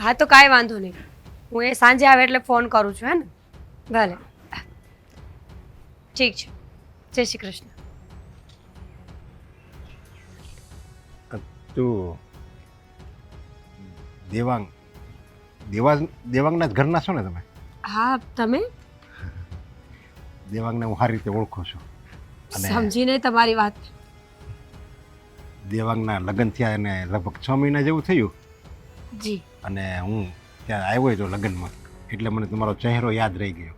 હા તો કાંઈ વાંધો નહીં, હું એ સાંજે આવે એટલે ફોન કરું છું, હે ને? ભલે, ઠીક છે. જય શ્રી કૃષ્ણ. તું દેવાંગના જ ઘરના છો ને તમે? હા, તમે? દેવાંગને હું સારી રીતે ઓળખું છું. સમજી નહીં તમારી વાત. દેવાંગના લગ્ન થયા એને લગભગ 6 મહિના જેવું થયું. જી. અને હું ત્યાં આવ્યો હતો લગ્નમાં, એટલે મને તમારો ચહેરો યાદ રહી ગયો.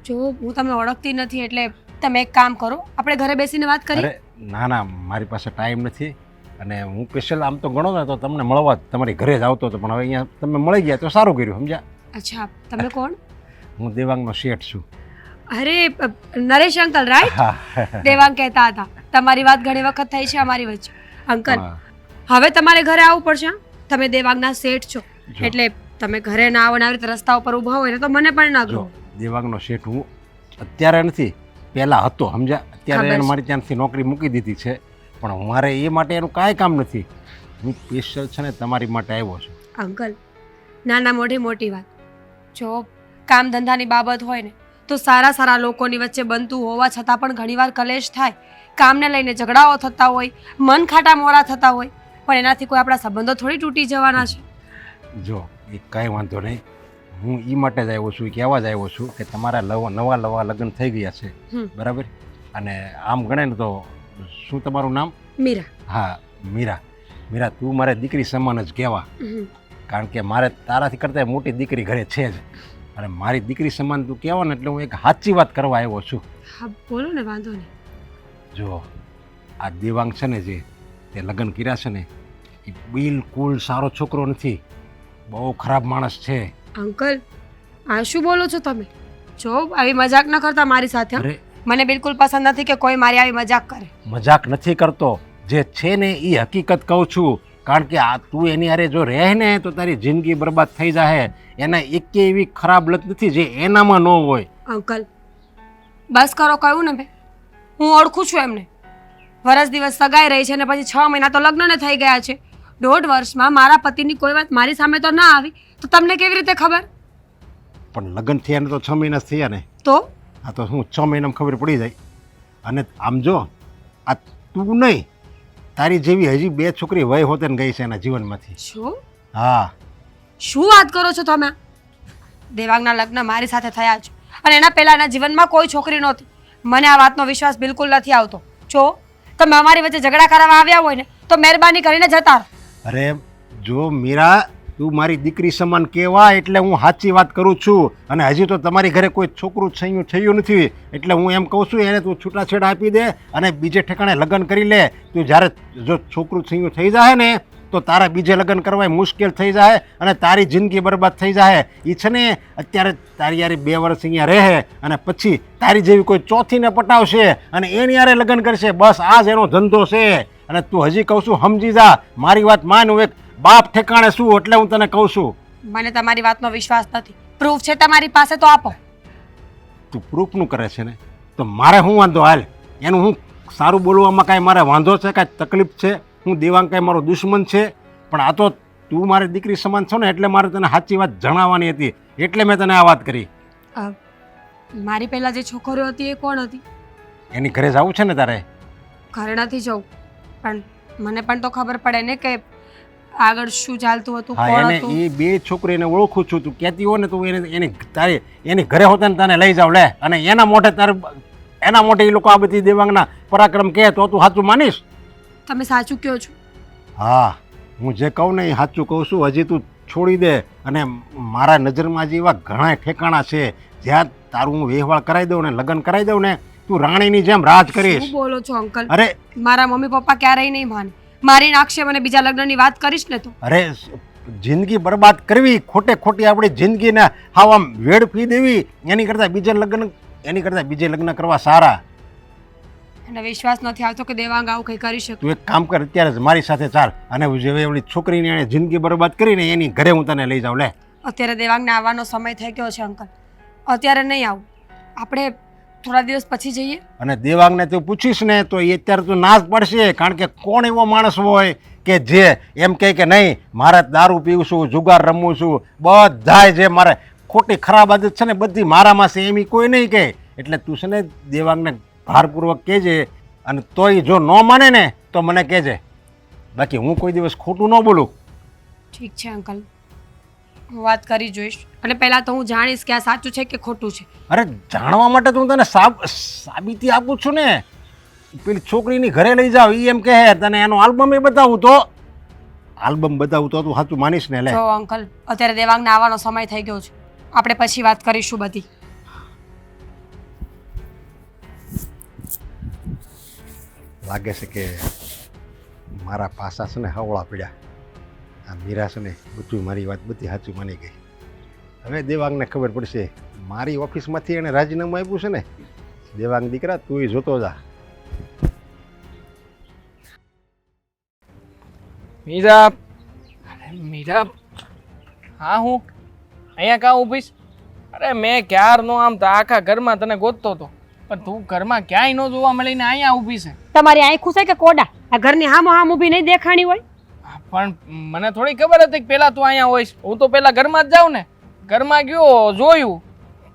જો હું તમને ઓળખતી નથી એટલે તમે એક કામ કરો, આપણે ઘરે બેસીને વાત કરીએ. અરે ના ના, મારી પાસે ટાઈમ નથી. અને હું સ્પેશિયલ આમ તો ગણો ને તો તમને મળવા તમારી ઘરે જ આવતો હતો, પણ હવે અહીંયા તમે મળી ગયા તો સારું કર્યું, સમજ્યા? અચ્છા, તમે કોણ? હું દેવાંગનો શેઠ છું. અરે નરેશ અંકલ, રાઈટ? દેવાંગ કહેતા હતા તમારી વાત ઘણી વખત થઈ છે અમારી વચ્ચે. અંકલ, હવે તમારે ઘરે આવવું પડશે. તમે દેવાંગના શેઠ છો એટલે તમે ઘરે ના આવો ને આવી રીતે રસ્તા ઉપર ઊભા હોય ને તો મને પણ ના ગમે. દેવાંગનો શેઠ હું અત્યારે નથી, પહેલા હતો, સમજ્યા? અત્યારે એને મારી ત્યાંથી નોકરી મૂકી દીધી છે, પણ મારે એ માટે એનું કાંઈ કામ નથી. હું સ્પેશિયલ છે ને તમારી માટે આવ્યો છું. અંકલ, નાના મોટી વાત, જો કામ ધંધાની બાબત હોય ને તો સારા સારા લોકોની વચ્ચે બનતું હોવા છતાં પણ ઘણીવાર કલેશ થાય, કામને લઈને ઝઘડાઓ થતા હોય, મન ખાટા મોરા થતા હોય, પણ એનાથી કોઈ આપણા સંબંધો થોડી તૂટી જવાના છે. જો એ કાંઈ વાંધો નહીં, હું એ માટે જ આવ્યો છું, કહેવા જ આવ્યો છું કે તમારા નવા લગ્ન થઈ ગયા છે, બરાબર? અને આમ ગણે ને તો શું તમારું નામ? મીરા. હા, મીરા, તું મારે દીકરી સમાન જ કહેવા, કારણ કે મારે તારાથી કરતાં મોટી દીકરી ઘરે છે જ, અને મારી દીકરી સમાન તું કહેવા ને એટલે હું એક સાચી વાત કરવા આવ્યો છું. હા બોલો ને, વાંધો નહીં. જો આ દેવાંગ છે ને, જે તે લગ્ન કર્યા છે ને, એ બિલકુલ સારો છોકરો નથી, બહુ ખરાબ માણસ છે. અંકલ, આ શું બોલો છો તમે? જો આવી મજાક ન કરતા મારી સાથે. અરે મને બિલકુલ પસંદ નથી કે કોઈ મારી આવી મજાક કરે. મજાક નથી કરતો, જે છે ને એ હકીકત કહું છું, કારણ કે આ તું એની હારે જો રહે ને તો તારી જિંદગી બરબાદ થઈ જાય. એના એકે એવી ખરાબ લત નથી જે એનામાં ન હોય. અંકલ બસ કરો, કહ્યું ને મેં, હું ઓળખું છું એમને. વરસ દિવસ સગાઈ રહી છે ને પછી 6 મહિના તો લગ્નને થઈ ગયા છે. 1.5 વર્ષમાં મારા પતિની કોઈ વાત મારી સામે તો ના આવી તો તમને કેવી રીતે ખબર? પણ લગ્ન થયા ને તો 6 મહિના થયા ને, તો આ તો હું 6 મહિનામાં ખબર પડી જાય. અને આમ જો આ તું નહીં, તારી જેવી હજી 2 છોકરી વય હોતે ને ગઈ છે એના જીવનમાંથી. શું? હા. શું વાત કરો છો તમે? દેવાંગના લગ્ન મારી સાથે થયા છે અને એના પહેલાના જીવનમાં કોઈ છોકરી નહોતી. મને આ વાતનો વિશ્વાસ બિલકુલ નથી આવતો. જો તમે અમારી વચ્ચે ઝઘડા કરવા આવ્યા હોય ને તો મહેરબાની કરીને જતા રહો. અરે જો મીરા, તું મારી દીકરી સમાન કહેવા એટલે હું સાચી વાત કરું છું. અને હજી તો તમારી ઘરે કોઈ છોકરું થયું નથી, એટલે હું એમ કહું છું એને તું છૂટાછેડા આપી દે અને બીજે ઠેકાણે લગ્ન કરી લે. તું જ્યારે જો છોકરું થઈ જાય ને તો તારા બીજે લગ્ન કરવા મુશ્કેલ થઈ જાય અને તારી જિંદગી બરબાદ થઈ જાય. એ છે ને અત્યારે તારી યારે 2 વર્ષ અહીંયા રહે અને પછી તારી જેવી કોઈ ચોથીને પટાવશે અને એની યારે લગ્ન કરશે. બસ આ જ એનો ધંધો છે. અને તું હજી કહું છું સમજી જા, મારી વાત માન. હું એક બાપ ઠેકાણે શું એટલે હું તને કહું છું. મને તમારી વાતનો વિશ્વાસ નથી. પ્રૂફ છે તમારી પાસે તો આપો. તું પ્રૂફનું કરે છે ને તો મારે શું વાંધો? હાલ, એનું હું સારું બોલવામાં કાંઈ મારે વાંધો છે, કાંઈ તકલીફ છે? હું દેવાંગ કાંઈ મારો દુશ્મન છે? પણ આ તો તું મારી દીકરી સમાન છો ને એટલે મારે તને સાચી વાત જણાવવાની હતી, એટલે મેં તને આ વાત કરી. મારી પહેલા જે છોકરીઓ હતી એ કોણ હતી? એની ઘરે જવું છે ને તારે? ઘરે નથી જવું, પણ મને પણ તો ખબર પડે ને કે આગળ શું ચાલતું હતું, હા, કોણ એને હતું. એ 2 છોકરીને ઓળખું છું. તું કહેતી હોય ને તો એની ઘરે હોતા ને તને લઈ જાવ લે, અને એના મોઢે એ લોકો આ બધી દેવાંગના પરાક્રમ કહે તો તું સાચું માનીશ? તમે સાચું કહો છો. હા, હું જે કહું ને એ સાચું કહું છું. હજી તું છોડી દે. અને મારા નજરમાં હજી એવા ઘણા ઠેકાણા છે જ્યાં તારું હું વ્યવહાર કરાવી દઉં ને લગ્ન કરાવી દઉં ને તું રાણીની જેમ રાજ કરીશ. શું બોલો છો અંકલ? અરે મારા મમ્મી પપ્પા ક્યારેય નહીં માને. મારી નાખશે મને બીજા લગ્નની વાત કરીશ ને તો. અરે જિંદગી બરબાદ કરવી, ખોટી આપણી જિંદગીને હાવ આમ વેડફી દેવી, એની કરતાં બીજે લગ્ન કરવા સારા. એને વિશ્વાસ નથી આવતો કે દેવાંગ આવું કંઈ કરી શકે. તું એક કામ કર, અત્યારે જ મારી સાથે ચાલ, અને જે ઓલી છોકરીની એણે જિંદગી બરબાદ કરીને એની ઘરે હું તને લઈ જાઉં. લે, અત્યારે દેવાંગને આવવાનો સમય થઈ ગયો છે અંકલ. અત્યારે નહીં આવું, આપણે થોડા દિવસ પછી જઈએ. અને દેવાંગને તું પૂછીશ ને તો એ અત્યારે તું ના જ પડશે, કારણ કે કોણ એવો માણસ હોય કે જે એમ કહે કે નહીં મારે દારૂ પીવું છું, જુગાર રમવું છું, બધાય જે મારે ખોટી ખરાબ આદત છે ને બધી મારામાં છે એમ ઈ કોઈ નહીં કહે. એટલે તું છે ને દેવાંગને ભારપૂર્વક કહેજે, અને તોય જો ન માને ને તો મને કહેજે, બાકી હું કોઈ દિવસ ખોટું ન બોલું. ઠીક છે અંકલ, હું વાત કરી જોઈશ, અને પહેલાં તો હું જાણીશ કે આ સાચું છે કે ખોટું છે. અરે જાણવા માટે તો હું તને સાબિતી આપું છું ને. પેલી છોકરીની ઘરે લઈ જાવ એ એમ કહે તને એનો આલ્બમ એ બતાવું તો તું સાચું માનીશ ને. લે જો અંકલ, અત્યારે દેવાંગને આવવાનો સમય થઈ ગયો છે, આપણે પછી વાત કરીશું બધી. લાગે છે કે મારા પાસા છે ને હવળા પડ્યા. આ મીરા છે ને બધું મારી વાત બધી સાચું માની ગઈ. હવે દેવાંગને ખબર પડશે મારી ઓફિસમાંથી એણે રાજીનામું આપ્યું છે ને. દેવાંગ દીકરા તું જોતો જા. મીરા, અરે મીરા, હા હું અહીંયા કાં ઊભી છે? અરે મેં ક્યારનો આમ તો આખા ઘરમાં તને ગોતતો હતો, પણ તું ઘરમાં ક્યાંય ન જોવા મળીને અહીંયા ઊભી છે. તમારી આંખું છે કે કોડા? આ ઘરની હામો હામ ઊભી નહીં દેખાણી હોય? પણ મને થોડી ખબર હતી કે પહેલાં તું અહીંયા હોઈશ. હું તો પહેલાં ઘરમાં જ જાઉં ને. ઘરમાં ગયો જોયું,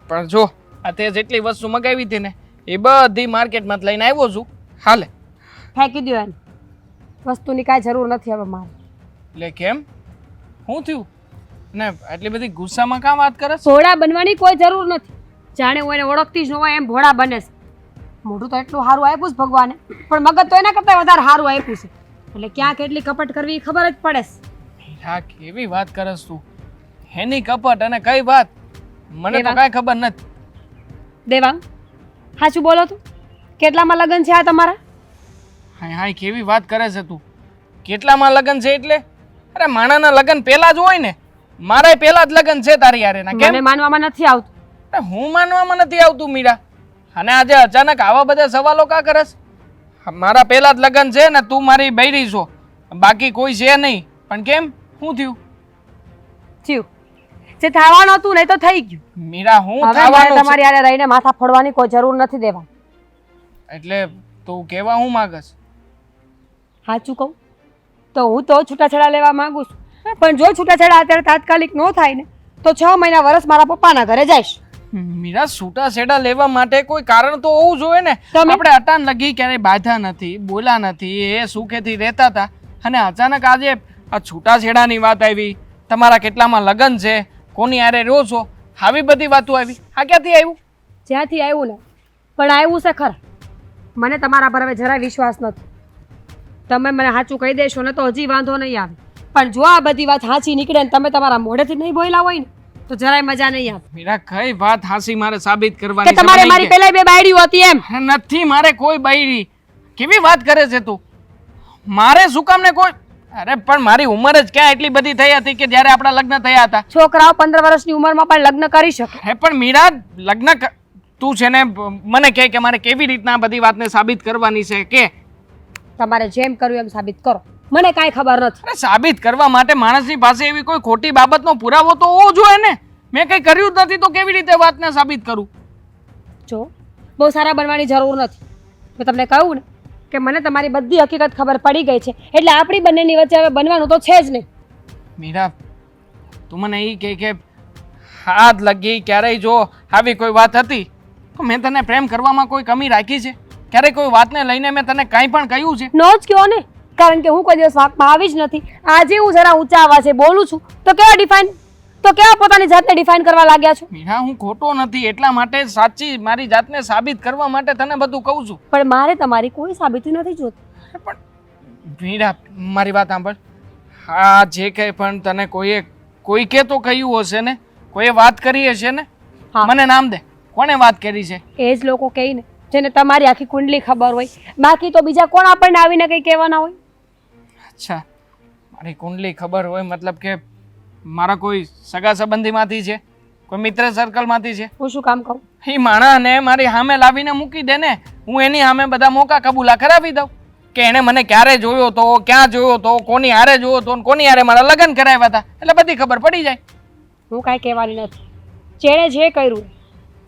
પણ જો આ તે જેટલી વસ્તુ મગાવી હતી ને એ બધી માર્કેટમાં લઈને આવ્યો છું. હાલે ફેંકી દો એને, વસ્તુની કાંઈ જરૂર નથી હવે મારે. એટલે કેમ, શું થયું? ને આટલી બધી ગુસ્સામાં કાં વાત કરે? ભોળા બનવાની કોઈ જરૂર નથી. જાણે હું એને ઓળખતી જ ન હોય એમ ભોળા બને છે. મોઢું તો એટલું સારું આપ્યું છે ભગવાને, પણ મગજ તો એના કરતાં વધારે સારું આપ્યું છે. એટલે ક્યાં કેટલી કપટ કરવી એ ખબર જ પડે છે. હા, કેવી વાત કરસ તું? એની કપટ અને કઈ વાત? મને તો કાંઈ ખબર નથી. દેવાંગ, સાચું બોલો તું, કેટલામાં લગ્ન છે આ તમારા? હા હા, કેવી વાત કરે છે તું? કેટલામાં લગ્ન છે એટલે? અરે માણાના લગ્ન પહેલા જ હોય ને. મારા પહેલા જ લગ્ન છે તારી યારે. ના કેમ? મને માનવામાં નથી આવતું. અરે હું માનવામાં નથી આવતું મીરા. અને આજે અચાનક આવા બધા સવાલો કા કરસ? મારા પહેલા જ લગ્ન છે ને તું મારી બૈરી છો, બાકી કોઈ છે નહીં. પણ કેમ, શું થયું? થયું જે થવાનું હતું નહીં તો થઈ ગયું. મીરા, હું હવે મારે થવાનું છે? તમારી હારે રહીને માથા ફોડવાની કોઈ જરૂર નથી દેવા. એટલે તું કેવા હું માંગસ? સાચું કહું તો હું તો છૂટાછેડા લેવા માંગુ છું, પણ જો છૂટાછેડા અત્યારે તાત્કાલિક ન થાય ને તો 6 મહિના વર્ષ મારા પપ્પાના ઘરે જઈશ. મીરા, છૂટા છેડા લેવા માટે કોઈ કારણ તો હોવું જોઈએ ને. આપણે અટાણ લગી ક્યારેય બાધા નથી, બોલા નથી, એ સુખેથી રહેતા હતા, અને અચાનક આજે આ છૂટા છેડાની વાત આવી. તમારા કેટલામાં લગ્ન છે, કોની હારે રહો છો, આવી બધી વાતો આવી. આ ક્યાંથી આવ્યું? જ્યાંથી આવ્યું ને, પણ આવ્યું છે ખરા. મને તમારા પર હવે જરાય વિશ્વાસ નથી. તમે મને સાચું કહી દેશો ને તો હજી વાંધો નહીં આવે, પણ જો આ બધી વાત સાચી નીકળે ને તમે તમારા મોઢેથી નહીં બોલ્યા હોય ને તો જરાય મજા નહીં આવે. મીરા, કઈ વાત હાસી મારે સાબિત કરવાની કે તમારે મારી પહેલા બે બાયડીઓ હતી એમ? નથી, મારે કોઈ બાયડી. કેવી વાત કરે છે તું? મારે શું કામ ને કોઈ? અરે પણ મારી ઉંમર જ ક્યાં એટલી બધી થઈ હતી કે જ્યારે આપણા લગ્ન થયા હતા? છોકરાઓ 15 વર્ષની ઉંમરમાં પણ લગ્ન કરી શકે. હે પણ મીરા, લગ્ન તું છે ને મને કહે કે મારે કેવી રીતના બધી વાતને સાબિત કરવાની છે કે? તમારે જેમ કરવું એમ સાબિત કરો, મને કાંઈ ખબર નથી. અરે સાબિત કરવા માટે માણસની પાસે એવી કોઈ ખોટી બાબતનો પુરાવો તો હોવો જોઈએ ને. મેં કંઈ કર્યું જ નથી તો કેવી રીતે વાતને સાબિત કરું? જો બહુ સારા બનવાની જરૂર નથી. મેં તમને કહ્યું ને કે મને તમારી બધી હકીકત ખબર પડી ગઈ છે, એટલે આપણી બંનેની વચ્ચે હવે બનવાનું તો છે જ નહીં. મીરા, તું મને એ કહે કે હાથ લગી ક્યારેય જો આવી કોઈ વાત હતી તો મેં તને પ્રેમ કરવામાં કોઈ કમી રાખી છે? ક્યારેય કોઈ વાતને લઈને મેં તને કાંઈ પણ કહ્યું છે? નો જ કહો ને, કારણ કે હું કોઈ દિવસ વાંકમાં આવી જ નથી. આજે હું જરા ઊંચા અવાજે બોલું છું તો કેવા પોતાની જાતને ડિફાઇન કરવા લાગ્યા છો? મીરા, હું ખોટો નથી, એટલા માટે સાચી મારી જાતને સાબિત કરવા માટે તને બધું કહું છું. પણ મારે તમારી કોઈ સાબિતી નથી જોતી. પણ મીરા, મારી વાત સાંભળ. હા, જે કંઈ પણ તને કોઈકે તો કહ્યું હશે ને, કોઈએ વાત કરી હશે ને? હા. મને નામ દે, કોણે વાત કરી છે? એ જ લોકો કહે ને જેને તમારી આખી કુંડલી ખબર હોય. બાકી તો બીજા કોણ આપણને આવીને કંઈ કહેવાના હોય? અચ્છા, મારી કુંડલી ખબર હોય મતલબ કે મારા કોઈ સગા સંબંધીમાંથી છે, કોઈ મિત્ર સર્કલમાંથી છે? હું શું કામ કહું? એ માણસને મારી સામે લાવીને મૂકી દે ને, હું એની સામે બધા મોકા કબૂલા કરાવી દઉં કે એણે મને ક્યારે જોયો તો, ક્યાં જોયો તો, કોની હારે જોયો તો, કોની હારે મારા લગ્ન કરાવ્યા હતા, એટલે બધી ખબર પડી જાય. હું કાંઈ કહેવાની નથી. જેણે જે કર્યું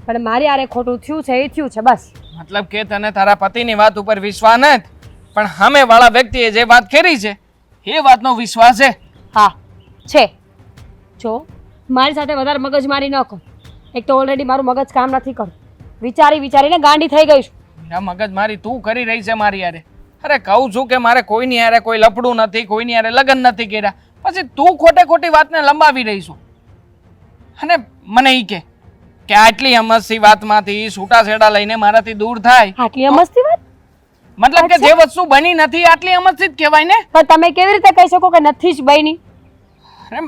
પણ મારી હારે ખોટું થયું છે એ થયું છે બસ. મતલબ કે તને તારા પતિની વાત ઉપર વિશ્વાસ નથી, પણ સામેવાળા વ્યક્તિએ જે વાત કરી છે એ વાતનો વિશ્વાસ છે. હા છે. જો મારી સાથે વધારે મગજમારી ન કર. એક તો ઓલરેડી મારું મગજ કામ નથી કરતું. વિચારી વિચારીને ગાંડી થઈ ગઈ છું. મીરા, મગજ મારી તું કરી રહી છે મારી યારે. અરે કહું છું કે મારે કોઈની યારે કોઈ લફડું નથી, કોઈની યારે લગ્ન નથી કર્યા, પછી તું ખોટે ખોટી વાતને લંબાવી રહી છું. અને મને ઈ કે આટલી અમસ્તી વાતમાંથી છૂટાછેડા લઈને મારાથી દૂર થાય. આટલી અમસ્તી વાત? મતલબ કે જે વસ્તુ બની નથી આટલી અમસ્તી જ કહેવાય ને. પણ તમે કેવી રીતે કહી શકો કે નથી જ બની? અરે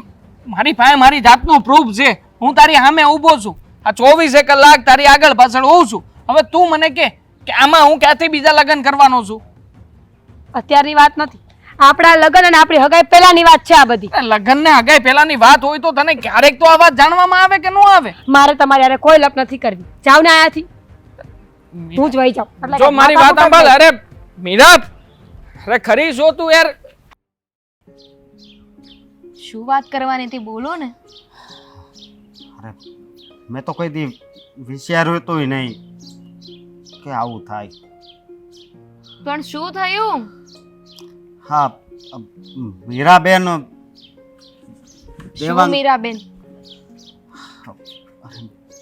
મારી પાસે મારી જાતનો પ્રૂફ છે. હું તારી સામે ઊભો છું, આ 24 કલાક તારી આગળ પાછળ હોઉં છું. હવે તું મને કે આમાં હું ક્યાંથી બીજા લગ્ન કરવાનો છું? અત્યારની વાત નથી, આપણા લગ્ન અને આપણી હગાઈ પહેલાની વાત છે આ બધી. લગ્ન ને હગાઈ પહેલાની વાત હોય તો તને ક્યારેક તો આ વાત જાણવામાં આવે કે ન આવે? મારે તમારી હારે કોઈ લપ નથી કરવી. જાવ ને આયાથી. હું જ વહી જાઉં. એટલે જો મારી વાત સાંભળ. અરે મીરા, અરે ખરી છો તું યાર. શું વાત કરવાની હતી, બોલો ને. અરે મેં તો કોઈ દી વિચાર્યું તોય નહીં કે આવું થાય. પણ શું થયું? હા, મીરાબેન શું મીરાબેન?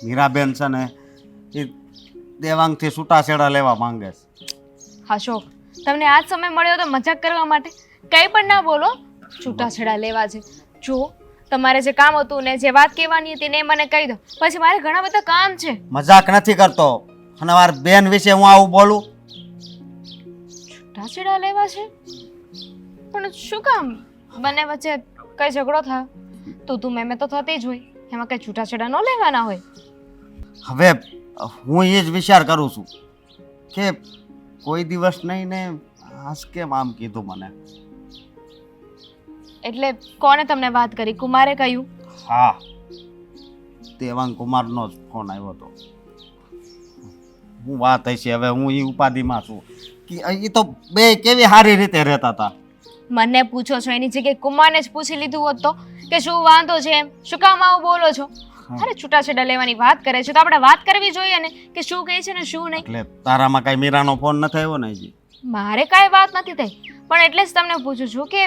મીરાબેન છે ને એ દેવાંગથી છૂટાછેડા લેવા માંગે છે. અશોક, તમને આજ સમય મળ્યો તો મજાક કરવા માટે? કંઈ પણ ના બોલો. છૂટાછેડા લેવા છે. જો તમારે જે કામ હતું ને જે વાત કહેવાની હતી ને એ મને કહી દો, પછી મારે ઘણા બધા કામ છે. મજાક નથી કરતો. અને મારી બેન વિશે હું આવું બોલું? છૂટાછેડા લેવા છે? પણ શું કામ? બંને વચ્ચે કઈ ઝઘડો થયો તો તું મેં તો થતી જ હોય, એમાં કઈ છૂટાછેડા ન લેવાના હોય. હવે હું એ જ વિચાર કરું છું કે કોઈ દિવસ નહીં ને આજ કેમ આમ કીધું મને. એટલે કોને તમને વાત કરી? કુમારે કહ્યું? હા, દેવાંગ કુમારનો જ ફોન આવ્યો હતો. હું વાત હશે હવે, હું એ ઉપાધિમાં છું કે એ તો બે કેવી સારી રીતે રહેતા હતા. મને પૂછો છો એની જગ્યાએ કુમારને જ પૂછી લીધું હોત તો કે શું વાંધો છે એમ, શું કામ આવું બોલો છો? અરે છૂટાછેડા લેવાની વાત કરે છે તો આપણે વાત કરવી જોઈએ ને કે શું કહે છે ને શું નહીં. એટલે તારામાં કઈ મીરાનો ફોન નથી આવ્યો ને હજી? મારે કાંઈ વાત નથી થઈ, પણ એટલે જ તમને પૂછું છું કે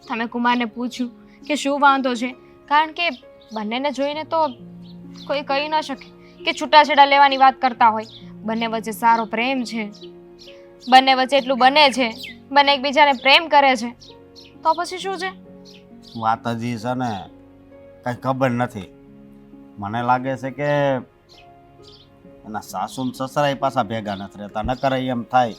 તમે કુમારને પૂછ્યું કે શું વાંધો છે, કારણ કે બંનેને જોઈને તો કોઈ કહી ન શકે કે છૂટાછેડા લેવાની વાત કરતા હોય. બંને વચ્ચે સારો પ્રેમ છે, બંને વચ્ચે એટલું બને છે, બંને એકબીજાને પ્રેમ કરે છે, તો પછી શું છે? વાત હજી છે ને કઈ ખબર નથી. મને લાગે છે કે એના સાસુ ને સસરાય પાછા ભેગા નથી રહેતા. નકર એમ થાય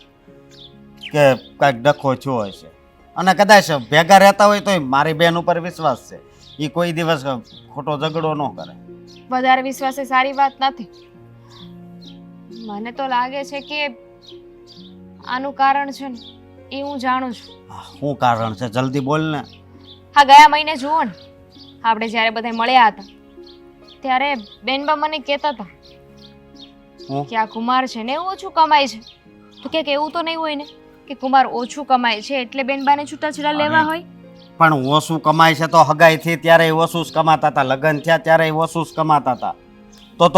કે કાંઈક ડખો થયો હશે. અને કદાચ ભેગા રહેતા હોય તો મારી બેન ઉપર વિશ્વાસ છે, એ કોઈ દિવસ ખોટો ઝઘડો ન કરે. વધારે વિશ્વાસ એ સારી વાત નથી. મને તો લાગે છે કે આનું કારણ છે ને એ હું જાણું છું. શું કારણ છે? જલ્દી બોલ ને. હા, ગયા મહિને જુઓ ને, આપણે જ્યારે બધા મળ્યા હતા ત્યારે બેનબા મને કહેતા હતા કે આ કુમાર છે ને ઓછું કમાય છે. તો કે એવું તો નહીં હોય ને કે કુમાર ઓછું કમાય છે એટલે બેનબાને છૂટાછેડા લેવા હોય? પણ ઓછું કમાય છે તો હગાઈ થી ત્યારે ઓછું જ કમાતા હતા, લગ્ન થયા ત્યારે ઓછું જ કમાતા હતા. તો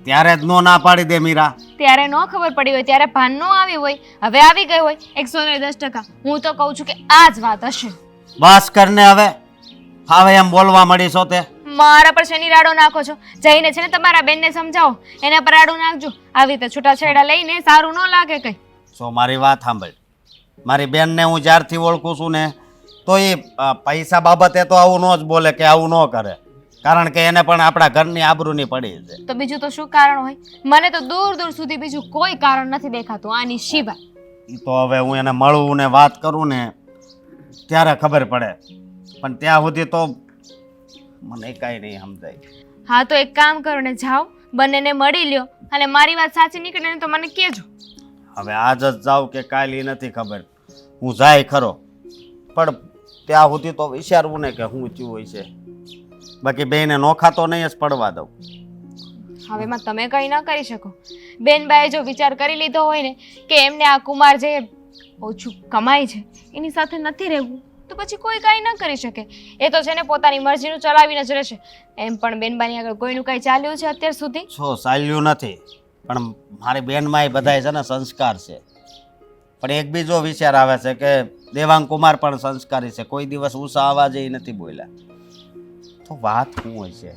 ત્યારે જ નો ના પાડી દે મીરા. ત્યારે ન ખબર પડી હોય, ત્યારે ભાન ન આવી હોય, હવે આવી ગઈ હોય 110%. હું તો કહું છું કે આ જ વાત હશે. બસ કરને હવે. હવે એમ બોલવા મળી છો તે. મારા પર શેની રાડો નાખો છો? જઈને છે ને તમારા બેનને સમજાવો, એના પર રાડો નાખજો. આવી રીતે છૂટાછેડા લઈને સારું ન લાગે કઈ. સો મારી વાત સાંભળ. મારી બેનને હું જ્યારથી ઓળખું છું ને તો એ પૈસા બાબતે તો આવું ન જ બોલે કે આવું ન કરે, કારણ કે એને પણ આપણા ઘરની આબરૂની પડી છે. તો બીજું તો શું કારણ હોય? મને તો દૂર દૂર સુધી બીજું કોઈ કારણ નથી દેખાતું આની સિવાય. એ તો હવે હું એને મળું ને વાત કરું ને ત્યારે ખબર પડે, પણ ત્યાં સુધી તો મને કાંઈ નહીં સમજાય. હા, તો એક કામ કરો ને, જાઓ બંનેને મળી લ્યો અને મારી વાત સાચી નીકળે ને તો મને કહેજો. હવે આજ જ જાઉં કે કાલ એ નથી ખબર. હું જાય ખરો, પણ ત્યાં સુધી તો વિચારવું ને કે હું થયું હોય છે. બાકી બેને નોખા તો નહીં જ પડવા દઉં. હવે એમાં તમે કંઈ ન કરી શકો. બેનબાએ જો વિચાર કરી લીધો હોય ને કે એમને આ કુમાર જે ઓછું કમાય છે એની સાથે નથી રહેવું, તો પછી કોઈ કાંઈ ન કરી શકે. એ તો છે ને પોતાની મરજીનું ચલાવીને જ રહેશે. એમ પણ બેનબાની આગળ કોઈનું કાંઈ ચાલ્યું છે અત્યાર સુધી? છો ચાલ્યું નથી, પણ મારી બેનમાં એ બધાય છે ને સંસ્કાર છે. પણ એક બીજો વિચાર આવે છે કે દેવાંગ કુમાર પણ સંસ્કારી છે, કોઈ દિવસ ઊંચા અવાજે ઈ નથી બોલ્યા. તો વાત શું હોય છે?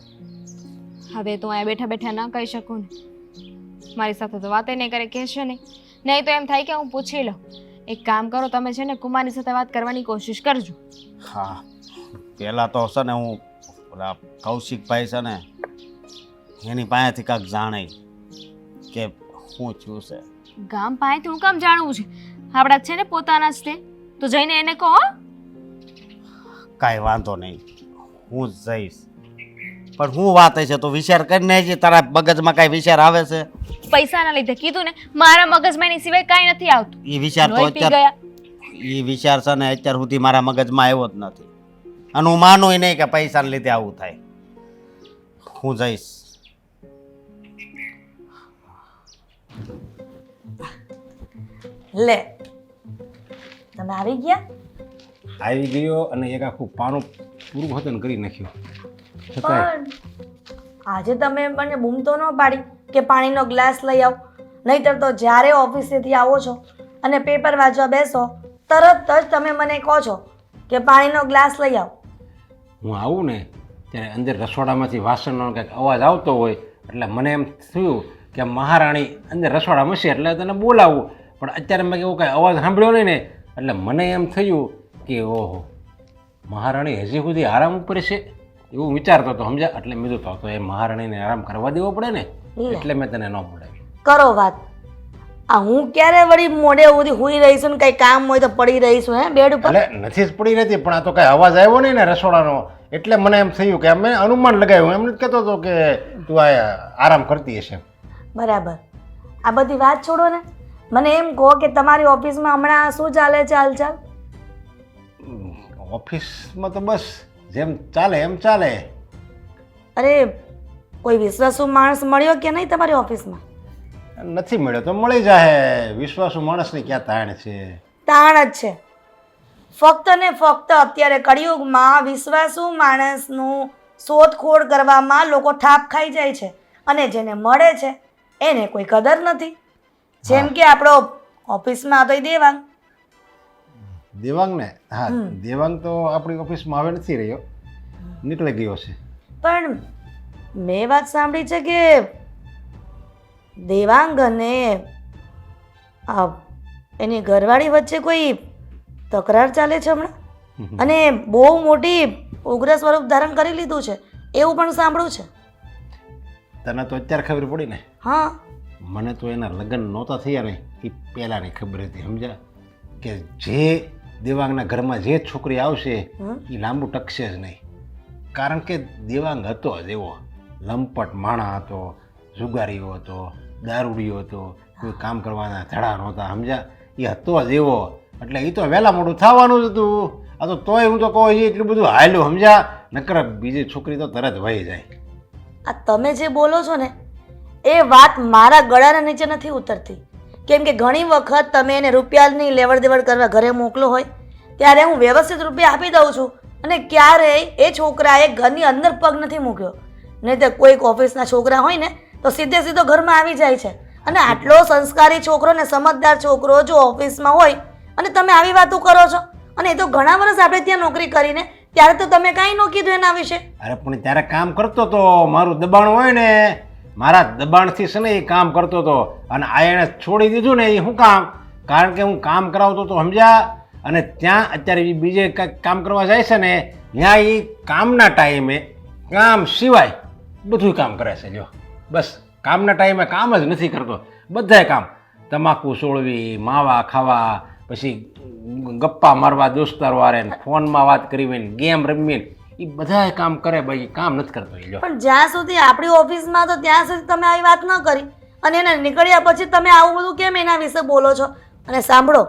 હવે તો અહીંયા બેઠા બેઠા ન કહી શકું ને. મારી સાથે તો વાતે નહીં કરે, કહેશે નહીં તો એમ થાય કે હું પૂછી લઉં. એક કામ કરો, તમે છે ને કુમારની સાથે વાત કરવાની કોશિશ કરજો. હા, પહેલાં તો છે ને હું ઓલા કૌશિકભાઈ છે ને એની પાસેથી કાંઈક જાણાય કે શું થયું છે. ગામ પાસેથી હું કામ જાણવું છે? આપણા જ છે ને પોતાના જ તે, તો જઈને એને કહો. કાંઈ વાંધો નહીં, હું જ જઈશ. પણ હું વાત છે તો વિચાર કરીને જ તારા મગજમાં કાંઈ વિચાર આવે છે? પૈસાના લીધે કીધું ને, મારા મગજમાં એની સિવાય કાંઈ નથી આવતું. એ વિચાર તો લોહી પી અત્યારે ગયા. એ વિચાર છે ને અત્યાર સુધી મારા મગજમાં આવ્યો જ નથી, અને હું માનું નહીં કે પૈસાને લીધે આવું થાય. હું જઈશ. લે, તમે આવી ગયા? આવી ગયો અને એક આખું પાનું પૂરું હતન કરી નાખ્યું. છતાંય પણ આજે તમે મને બૂમ તો ન પાડી કે પાણીનો ગ્લાસ લઈ આવ. નહીંતર તો જ્યારે ઓફિસેથી આવો છો અને પેપર વાંચવા બેસો તરત જ તમે મને કહો છો કે પાણીનો ગ્લાસ લઈ આવ. હું આવું ને ત્યારે અંદર રસોડામાંથી વાસણનો કંઈક અવાજ આવતો હોય એટલે મને એમ થયું કે મહારાણી અંદર રસોડામાં છે એટલે તને બોલાવું. પણ અત્યારે મેં એવું કાંઈ અવાજ સાંભળ્યો નહીં ને એટલે મને એમ થયું કે ઓહો, મહારાણી હજી સુધી આરામ ઉપર છે એવું વિચારતો હતો, સમજ્યા? એટલે મેં કીધું તો એ મહારાણીને આરામ કરવા દેવો પડે ને, એટલે મેં તને ન બોલાવી. કરો વાત. આ હું ક્યારે વળી મોડે સુધી હુઈ રહીશું ને કંઈ કામ હોય તો પડી રહીશું હે બેડ ઉપર? એટલે નથી જ પડી નથી, પણ આ તો કાંઈ અવાજ આવ્યો નહીં ને રસોડાનો, એટલે મને એમ થયું કે મેં અનુમાન લગાવ્યું. એમ નથી કહેતો હતો કે તું આ આરામ કરતી હશે. બરાબર. આ બધી વાત છોડો ને, મને એમ કહો કે તમારી ઓફિસમાં હમણાં શું ચાલે છે હાલચાલ? ઓફિસમાં તો બસ જેમ ચાલે એમ ચાલે. અરે, કોઈ વિશ્વાસુ માણસ મળ્યો કે નહીં તમારી ઓફિસમાં? નથી મળ્યો તો મળી જાય. વિશ્વાસુ માણસની ક્યાં તાણ છે? તાણ જ છે. ફક્ત ને ફક્ત અત્યારે કળિયુગમાં વિશ્વાસુ માણસનું શોધખોળ કરવામાં લોકો ઠાપ ખાઈ જાય છે, અને જેને મળે છે એને કોઈ કદર નથી. જેમ કે આપણો ઓફિસમાં હતો દેવાંગ. દેવાંગ ને? હા, દેવાંગ તો આપણી ઓફિસમાં હવે નથી રહ્યો, નીકળી ગયો છે. પણ મેં વાત સાંભળી છે કે દેવાંગ અને એની ઘરવાળી વચ્ચે કોઈ તકરાર ચાલે છે હમણાં, અને બહુ મોટી ઉગ્ર સ્વરૂપ ધારણ કરી લીધું છે એવું પણ સાંભળ્યું છે. તને તો અત્યારે ખબર પડી ને? હા, મને તો એના લગ્ન નહોતા થયા ને એ પહેલાંની ખબર હતી, સમજ્યા? કે જે દેવાંગના ઘરમાં જે છોકરી આવશે એ લાંબુ ટકશે જ નહીં. કારણ કે દેવાંગ હતો જ એવો લંપટ માણા હતો, જુગારીઓ હતો, દારૂડિયો હતો, કોઈ કામ કરવાના ધડા નહોતા, સમજ્યા? એ હતો જ એવો, એટલે એ તો વહેલા મોડું થવાનું જ હતું. આ તો તોય હું તો કહું એટલું બધું હાલ્યું, સમજ્યા? નકર બીજી છોકરી તો તરત વહી જાય. આ તમે જે બોલો છો ને એ વાત મારા ગળાના નીચે નથી ઉતરતી. કેમ કે ઘણી વખત તમે એને રૂપિયાની લેવડ દેવડ કરવા ઘરે મોકલો હોય ત્યારે હું વ્યવસ્થિત રૂપિયા આપી દઉં છું, અને ક્યારેય એ છોકરાએ ઘરની અંદર પગ નથી મૂક્યો. નહીં તો કોઈક ઓફિસના છોકરા હોય ને તો સીધે સીધો ઘરમાં આવી જાય છે, અને આટલો સંસ્કારી છોકરો ને સમજદાર છોકરો જો ઓફિસમાં હોય અને તમે આવી વાતો કરો છો, અને એ તો ઘણા વર્ષ આપણે ત્યાં નોકરી કરીને ત્યારે તો તમે કાંઈ ન કીધું એના વિશે. અરે પણ ત્યારે કામ કરતો તો, મારું દબાણ હોય ને, મારા દબાણથી છે ને એ કામ કરતો હતો. અને આ એણે છોડી દીધું ને એ શું કામ? કારણ કે હું કામ કરાવતો હતો, સમજ્યા? અને ત્યાં અત્યારે એ બીજે કંઈક કામ કરવા જાય છે ને ત્યાં એ કામના ટાઈમે કામ સિવાય બધું કામ કરે છે. જો બસ કામના ટાઈમે કામ જ નથી કરતો, બધાય કામ. તમાકુ સોળવી, માવા ખાવા, પછી ગપ્પા મારવા દોસ્તારો વારે, ફોનમાં વાત કરવી, ગેમ રમવી, એ બધાય કામ કરે, ભાઈ કામ નથી કરતો. એ જો પણ જ્યાં સુધી આપણી ઓફિસમાં તો ત્યાં સુધી તમે આવી વાત ન કરી, અને એને નીકળ્યા પછી તમે આવું બધું કેમ એના વિશે બોલો છો? અને સાંભળો,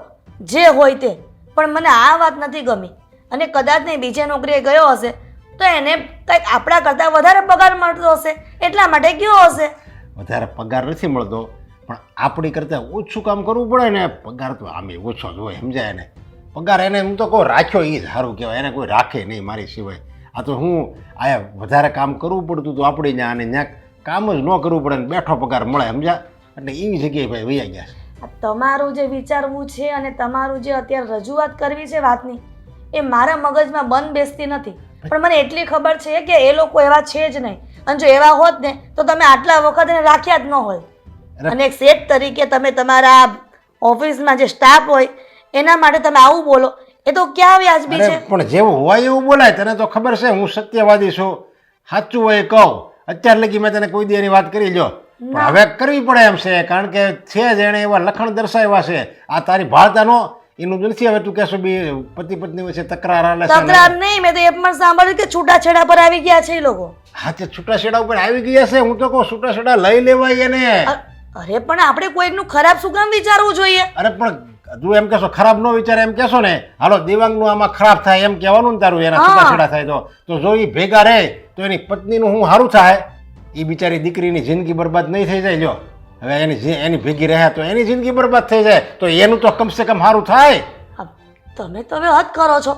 જે હોય તે, પણ મને આ વાત નથી ગમી. અને કદાચ નહીં બીજે નોકરીએ ગયો હશે તો એને કંઈક આપણા કરતાં વધારે પગાર મળતો હશે એટલા માટે ગયો હશે. વધારે પગાર નથી મળતો, પણ આપણી કરતાં ઓછું કામ કરવું પડે ને, પગાર તો આમે ઓછો જ હોય, સમજાય ને? પગાર એને હું તો કહું રાખ્યો એ જ સારું કહેવાય, એને કોઈ રાખે નહીં મારી સિવાય. આ તો હું આયા વધારે કામ કરવું પડતું હતું આપણે ત્યાં, અને ત્યાં કામ જ ન કરવું પડે ને બેઠો પગાર મળે, સમજ્યા? એટલે એવી જગ્યાએ ભાઈ વૈયા ગયા છે. આ તમારું જે વિચારવું છે અને તમારું જે અત્યારે રજૂઆત કરવી છે વાતની એ મારા મગજમાં બંધ બેસતી નથી. પણ મને એટલી ખબર છે કે એ લોકો એવા છે જ નહીં, અને જો એવા હોત ને તો તમે આટલા વખત એને રાખ્યા જ ન હોય. અને એક શેઠ તરીકે તમે તમારા ઓફિસમાં જે સ્ટાફ હોય એના માટે તમે આવું બોલો એ તો ક્યાં વ્યાજબી અરે છે? પણ જેવું હોય એવું બોલાય. તને તો ખબર છે હું સત્યવાદી છું, સાચું હોય એ કહું. અત્યાર લગી મેં તને કોઈ દી એની વાત કરી લ્યો, પણ હવે કરવી પડે એમ છે, કારણ કે છે જ એણે એવા લખણ દર્શાવ્યા છે. આ તારી ભાળતાનો એનું જ નથી. હવે તું કહેશો બી પતિ પત્ની વચ્ચે તકરાર હાલે છે. તકરાર નહીં, મેં તો એ પણ સાંભળ્યું કે છૂટાછેડા પર આવી ગયા છે એ લોકો. હા, તે છૂટાછેડા ઉપર આવી ગયા છે. હું તો કહું છૂટાછેડા લઈ લેવાય એને. અરે પણ આપણે કોઈકનું ખરાબ શું કામ વિચારવું જોઈએ? અરે પણ તું એમ કહેશો ખરાબ ન વિચારે એમ કહેશો ને, હાલો દેવાંગનું આમાં ખરાબ થાય એમ કહેવાનું ને તારું, એના છૂટાછેડા થાય તો જો એ ભેગા રહે તો એની પત્નીનું શું સારું થાય? એ બિચારી દીકરીની જિંદગી બરબાદ નહીં થઈ જાય. લ્યો હવે એની ભેગી રહે તો એની જિંદગી બરબાદ થઈ જાય, તો એનું તો કમસે કમ સારું થાય. તમે તો હવે હદ કરો છો.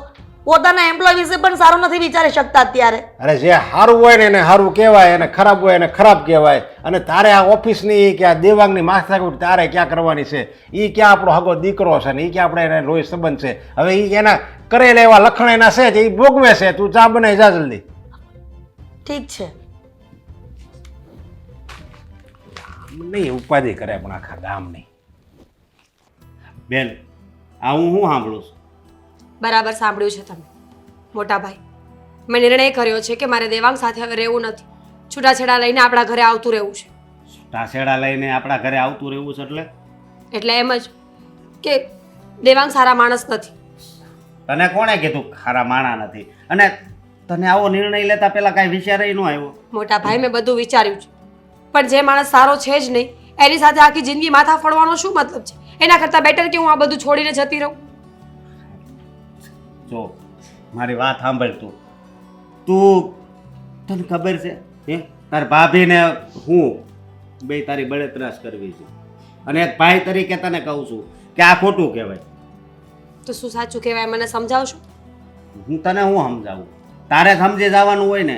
પોતાના એમ્પ્લોય વિશે પણ સારું નથી વિચારી શકતા અત્યારે. અરે જે સારું હોય ને એને સારું કહેવાય, અને ખરાબ હોય એને ખરાબ કહેવાય. અને તારે આ ઓફિસની કે આ દેવાંગની માથાકૂટ તારે ક્યાં કરવાની છે? એ ક્યાં આપણો હગો દીકરો છે ને એ ક્યાં આપણે એને લોહી સંબંધ છે? હવે એ એના કરેલા એવા લખણ એના છે એ ભોગવે છે. તું ચા બનાવી જા જલ્દી. ઠીક છે. નહીં ઉપાધિ કરે પણ આખા ગામની. બેન આ હું સાંભળું છું? બરાબર સાંભળ્યું છે તમે મોટા ભાઈ. મેં નિર્ણય કર્યો છે કે મારે દેવાંગ સાથે હવે રહેવું નથી. છૂટાછેડા લઈને આપણા ઘરે આવતું રહેવું છે. છૂટાછેડા લઈને આપણા ઘરે આવતું રહેવું છે એટલે એમ જ કે દેવાંગ સારા માણસ નથી. તને કોણે કીધું ખારા માણા નથી? અને તને આવો નિર્ણય લેતા પહેલા કાંઈ વિચાર ન આવ્યો? મોટા ભાઈ મેં બધું વિચાર્યું છે, પણ જે માણસ સારો છે જ નહીં એની સાથે આખી જિંદગી માથા ફોડવાનો શું મતલબ છે? એના કરતાં બેટર કે હું આ બધું છોડીને જતી રહું. જો મારી વાત સાંભળ. તું તને ખબર છે હે તારી ભાભીને હું બે તારી બળતરાશ કરવી છે, અને એક ભાઈ તરીકે તને કહું છું કે આ ખોટું કહેવાય. તો શું સાચું કહેવાય મને સમજાવશો? હું તને હું સમજાવું? તારે સમજી જવાનું હોય ને,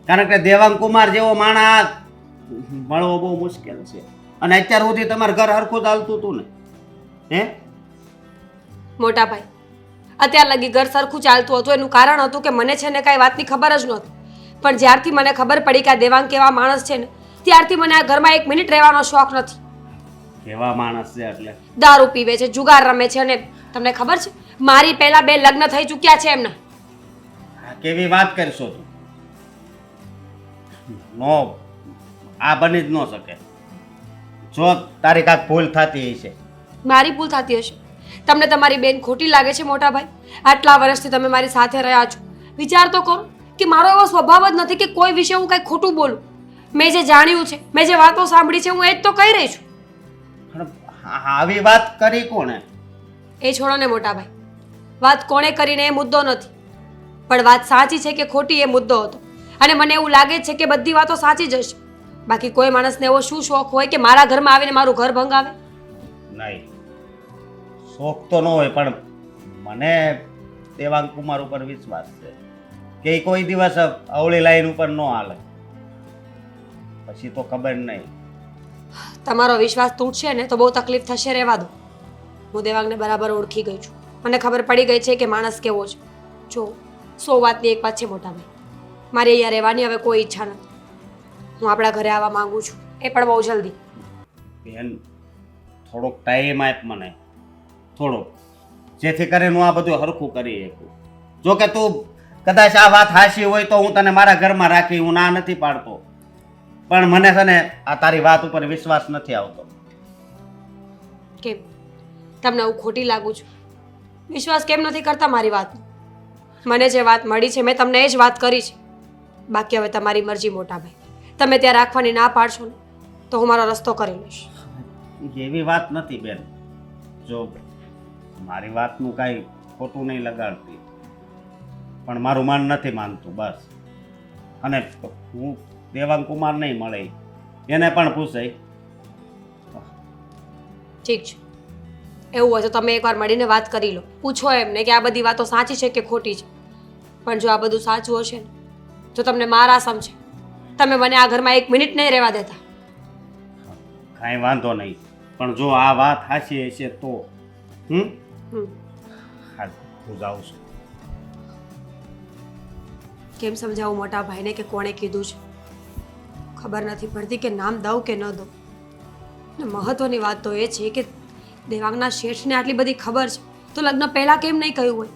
કારણ કે દેવાંગ કુમાર જેવો માણસ મળવો બહુ મુશ્કેલ છે. અને અત્યાર સુધી તમારું ઘર હરખું ચાલતું હતું ને હે મોટા ભાઈ, અત્યાર લગી ઘર સરખું ચાલતું હતું એનું કારણ હતું કે મને છે ને કાંઈ વાતની ખબર જ નહોતી. પણ જ્યારથી મને ખબર પડી કે આ દેવાંગ કેવા માણસ છે ને ત્યારથી મને આ ઘરમાં એક મિનિટ રહેવાનો શોખ નથી. કેવા માણસ છે એટલે? દારૂ પીવે છે, જુગાર રમે છે, અને તમને ખબર છે મારી પહેલા 2 લગ્ન થઈ ચૂક્યા છે એમના. આ કેવી વાત કરશો તું? નો, આ બની જ ન શકે. જો તારી કાંઈક ભૂલ થતી હશે. મારી ભૂલ થતી હશે? તમને તમારી બેન ખોટી લાગે છે મોટા ભાઈ? આટલા વર્ષથી તમે મારી સાથે રહ્યા છો, વિચાર તો કરો કે મારો એવો સ્વભાવ જ નથી કે કોઈ વિશે હું કંઈ ખોટું બોલું. મેં જે જાણ્યું છે, મેં જે વાતો સાંભળી છે, હું એ જ તો કહી રહી છું. પણ આવી વાત કરી કોણે? એ છોડો ને મોટા ભાઈ, વાત કોણે કરીને એ મુદ્દો નથી, પણ વાત સાચી છે કે ખોટી એ મુદ્દો હતો. અને મને એવું લાગે છે કે બધી વાતો સાચી જ હશે. બાકી કોઈ માણસને એવો શું શોખ હોય કે મારા ઘરમાં આવીને મારું ઘર ભંગાવે? નહીં, શોખ તો ન હોય, પણ મને દેવાંગ કુમાર ઉપર વિશ્વાસ છે કે એ કોઈ દિવસ અવળી લાઈન ઉપર ન હાલે. પછી તો ખબર નહીં. તમારો વિશ્વાસ તૂટશે ને તો બહુ તકલીફ થશે. રહેવા દો. હું દેવાંગને બરાબર ઓળખી ગઈ છું. મને ખબર પડી ગઈ છે કે માણસ કેવો છે. જો 100 વાતની એક વાત છે મોટા ભાઈ, મારે અહીંયા રહેવાની હવે કોઈ ઈચ્છા નથી. હું આપણા ઘરે આવવા માંગુ છું, એ પણ બહુ જલ્દી. બેન થોડોક ટાઈમ આપ મને, થોડોક, જેથી કરીને હું આ બધું હરખું કરી શકું. જો કે તું કદાચ આ વાત હાચી હોય તો હું તને મારા ઘરમાં રાખી, હું ના નથી પાડતો, પણ મને છે ને આ તારી વાત ઉપર વિશ્વાસ નથી આવતો. કેમ તમને હું ખોટી લાગુ છું? વિશ્વાસ કેમ નથી કરતા મારી વાતનો? મને જે વાત મળી છે મેં તમને એ જ વાત કરી છે. બાકી હવે તમારી મરજી મોટા ભાઈ. તમે ત્યાં રાખવાની ના પાડશો ને તો હું મારો રસ્તો કરી લઈશ. એવી વાત નથી બેન. જો મારી વાતનું કાંઈ ખોટું નહીં લગાડતી, પણ મારું મન નથી માનતું બસ. અને હું દેવાંગ કુમાર નહીં મળે એને પણ પૂછાય. ઠીક છે, એવું હોય તો તમે એકવાર મળીને વાત કરી લો. પૂછો એમને કે આ બધી વાતો સાચી છે કે ખોટી છે. પણ જો આ બધું સાચું હશે ને તો તમને મારા સમજે, તમે મને આ ઘરમાં 1 મિનિટ નહીં રહેવા દેતા. કાંઈ વાંધો નહીં, પણ જો આ વાત સાચી હશે તો હમ. હા હું જાઉં છું. કેમ સમજાવું મોટા ભાઈને કે કોણે કીધું છે? ખબર નથી પડતી કે નામ દઉં કે ન દઉં. ને મહત્વની વાત તો એ છે કે દેવાંગના શેઠને આટલી બધી ખબર છે તો લગ્ન પહેલા કેમ નહીં કહ્યું હોય?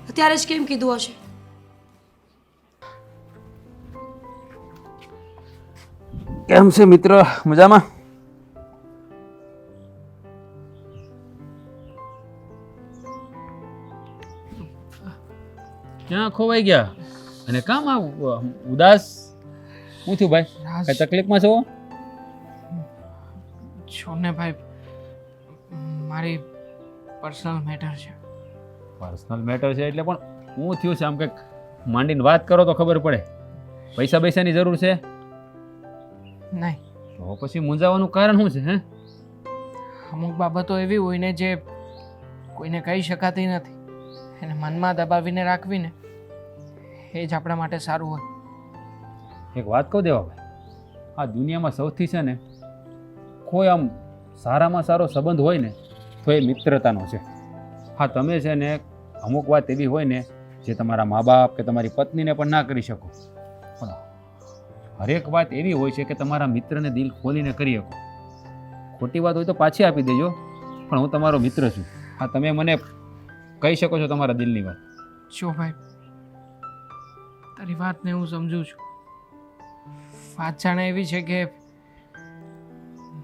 અત્યારે જ કેમ કીધું હશે? કેમ છે મિત્ર, મજામાં? ક્યાં ખોવાઈ ગયા અને કામ આવું ઉદાસ? શું થયું ભાઈ, કઈ તકલીફમાં છો? છો ને ભાઈ, મારી પર્સનલ મેટર છે. પર્સનલ મેટર છે એટલે પણ શું થયું છે? આમ કંઈક માંડીને વાત કરો તો ખબર પડે. પૈસાની જરૂર છે? નહીં, તો પછી મૂંઝાવાનું કારણ શું છે? હે, અમુક બાબતો એવી હોય ને જે કોઈને કહી શકાતી નથી, એને મનમાં દબાવીને રાખવીને એ જ આપણા માટે સારું હોય. એક વાત કહું દેવા ભાઈ, આ દુનિયામાં સૌથી છે ને કોઈ આમ સારામાં સારો સંબંધ હોય ને તો એ મિત્રતાનો છે. હા, તમે છે ને અમુક વાત એવી હોય ને જે તમારા મા બાપ કે તમારી પત્નીને પણ ના કરી શકો, પણ હરેક વાત એવી હોય છે કે તમારા મિત્રને દિલ ખોલીને કરી શકો. ખોટી વાત હોય તો પાછી આપી દેજો, પણ હું તમારો મિત્ર છું. હા, તમે મને કહી શકો છો તમારા દિલની વાત. જો ભાઈ, તારી વાતને હું સમજુ છું. વાત જાણે એવી છે કે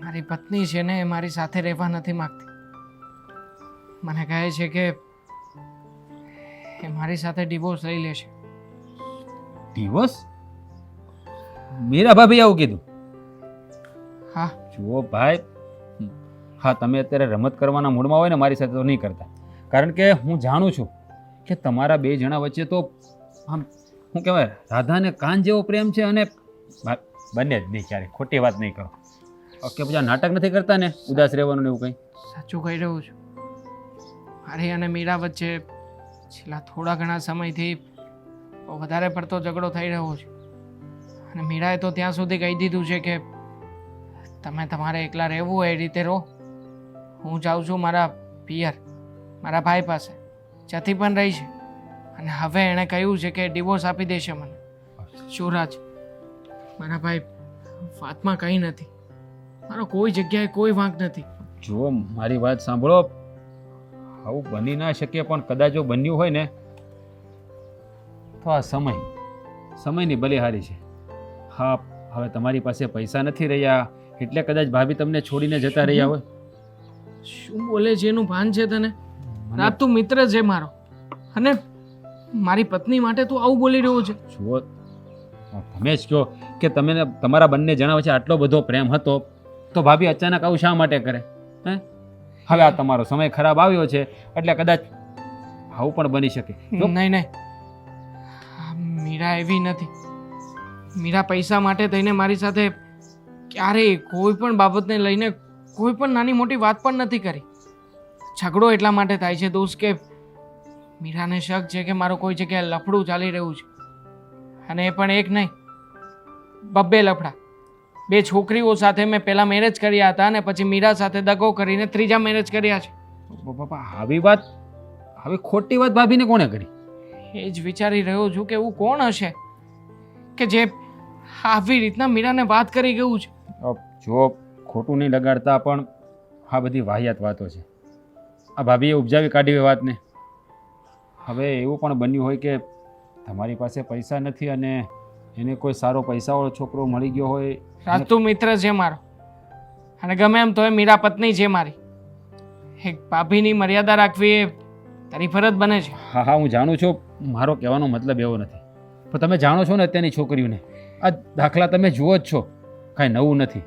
મારી પત્ની છે ને એ મારી સાથે રહેવા નથી માગતી. મને કહે છે કે એ મારી સાથે ડિવોર્સ લઈ લેશે. ડિવોર્સ? મીરા ભાભી આવું કીધું? હા, જુઓ ભાઈ, હા તમે અત્યારે રમત કરવાના મૂડમાં હોય ને મારી સાથે તો નહીં કરતા, કારણ કે હું જાણું છું કે તમારા બે જણા વચ્ચે તો આમ શું કહેવાય, રાધા અને કાન જેવો પ્રેમ છે, અને બંને જ નહીં. ક્યારે ખોટી વાત નહીં કરો. ઓકે, પછી આ નાટક નથી કરતા ને ઉદાસ રહેવાનું ને એવું કંઈ? સાચું કહી રહ્યો છું. મારી અને મીરા વચ્ચે છેલ્લા થોડા ઘણા સમયથી વધારે પડતો ઝઘડો થઈ રહ્યો છે, અને મીરાએ તો ત્યાં સુધી કહી દીધું છે કે તમે તમારે એકલા રહેવું હોય એ રીતે રહો. હું જાઉં છું મારા પિયર, મારા ભાઈ પાસે, જ્યાંથી પણ રહી છે. અને હવે એણે કહ્યું છે કે ડિવોર્સ આપી દેશે મને. શિવરાજ, મારા ભાઈ, વાતમાં કંઈ નથી, મારો કોઈ જગ્યાએ કોઈ વાંક નથી. જુઓ મારી વાત સાંભળો, આવું બની ના શકે, પણ કદાચ જો બન્યું હોય ને તો આ સમયની બલિહારી છે. હા, હવે તમારી પાસે પૈસા નથી રહ્યા એટલે કદાચ ભાભી તમને છોડીને જતા રહ્યા હોય. શું બોલે છે એનું ભાન છે તને? રાત તું મિત્ર છે મારો, અને મારી પત્ની માટે તું આવું બોલી રહ્યો છે. જુઓ, તમે જ કહો કે તમે તમારા બંને જણા વચ્ચે આટલો બધો પ્રેમ હતો તો ભાભી અચાનક આવું શા માટે કરે? હે, હવે આ તમારો સમય ખરાબ આવ્યો છે એટલે કદાચ આવું પણ બની શકે. નહીં નહીં, મીરા એવી નથી. મીરા પૈસા માટે થઈને મારી સાથે ક્યારેય કોઈ પણ બાબતને લઈને કોઈ પણ નાની મોટી વાત પણ નથી કરી. ઝઘડો એટલા માટે થાય છે દોસ્ત કે મીરાને શક છે કે મારો કોઈ જગ્યાએ લફડું ચાલી રહ્યું છે, અને એ પણ એક નહીં, બબ્બે લફડા. બે છોકરીઓ સાથે મેં પહેલાં મેરેજ કર્યા હતા અને પછી મીરા સાથે દગો કરીને ત્રીજા મેરેજ કર્યા છે. બાપા, આવી ખોટી વાત ભાભીને કોણે કરી? એ જ વિચારી રહ્યો છું કે એવું કોણ હશે કે જે આવી રીતના મીરાને વાત કરી ગયું છે. જો ખોટું નહીં લગાડતા, પણ આ બધી વાહિયાત વાતો છે. આ ભાભીએ ઉપજાવી કાઢી એ વાતને. હવે એવું પણ બન્યું હોય કે તમારી પાસે પૈસા નથી અને એને કોઈ સારો પૈસાવાળો છોકરો મળી ગયો હોય. રાજ, તું મિત્ર છે મારો, અને ગમે એમ તો એ મીરા પત્ની છે મારી. એક ભાભીની મર્યાદા રાખવી એ તારી ફરજ બને છે. હા હા, હું જાણું છું, મારો કહેવાનો મતલબ એવો નથી, પણ તમે જાણો છો ને અત્યારની છોકરીઓને, આ દાખલા તમે જુઓ જ છો, કાંઈ નવું નથી.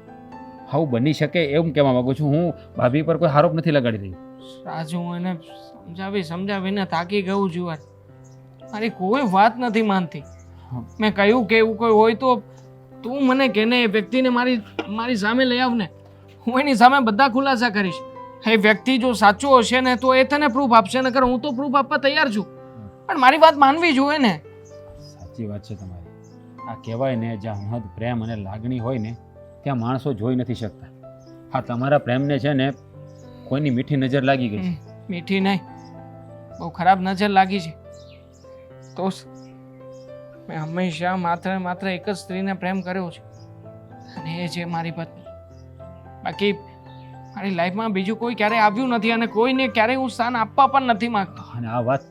આવું બની શકે એવું કહેવા માગું છું. હું ભાભી પર કોઈ આરોપ નથી લગાડી રહ્યો. રાજ, હું એને સમજાવીને થાકી ગયું છું. મારી કોઈ વાત નથી માનતી. મેં કહ્યું કે એવું કોઈ હોય તો તું મને કે ને એ વ્યક્તિને મારી સામે લઈ આવ ને, હું એની સામે બધા ખુલાસા કરીશ. એ વ્યક્તિ જો સાચો હશે ને તો એ તને પ્રૂફ આપશે, નકર હું તો પ્રૂફ આપવા તૈયાર છું, પણ મારી વાત માનવી જોઈએ ને. સાચી વાત છે તમારી. આ કહેવાય ને, જ્યાં હદ પ્રેમ અને લાગણી હોય ને ત્યાં માણસો જોઈ નથી શકતા. હા તમારા પ્રેમને છે ને કોઈની મીઠી નજર લાગી ગઈ છે. મીઠી નહીં, બહુ ખરાબ નજર લાગી છે. તો મેં હંમેશા માત્ર ને માત્ર એક જ સ્ત્રીને પ્રેમ કર્યો છે અને એ છે મારી પત્ની. બાકી મારી લાઈફમાં બીજું કોઈ ક્યારેય આવ્યું નથી અને કોઈને ક્યારેય હું સ્થાન આપવા પણ નથી માંગતો. અને આ વાત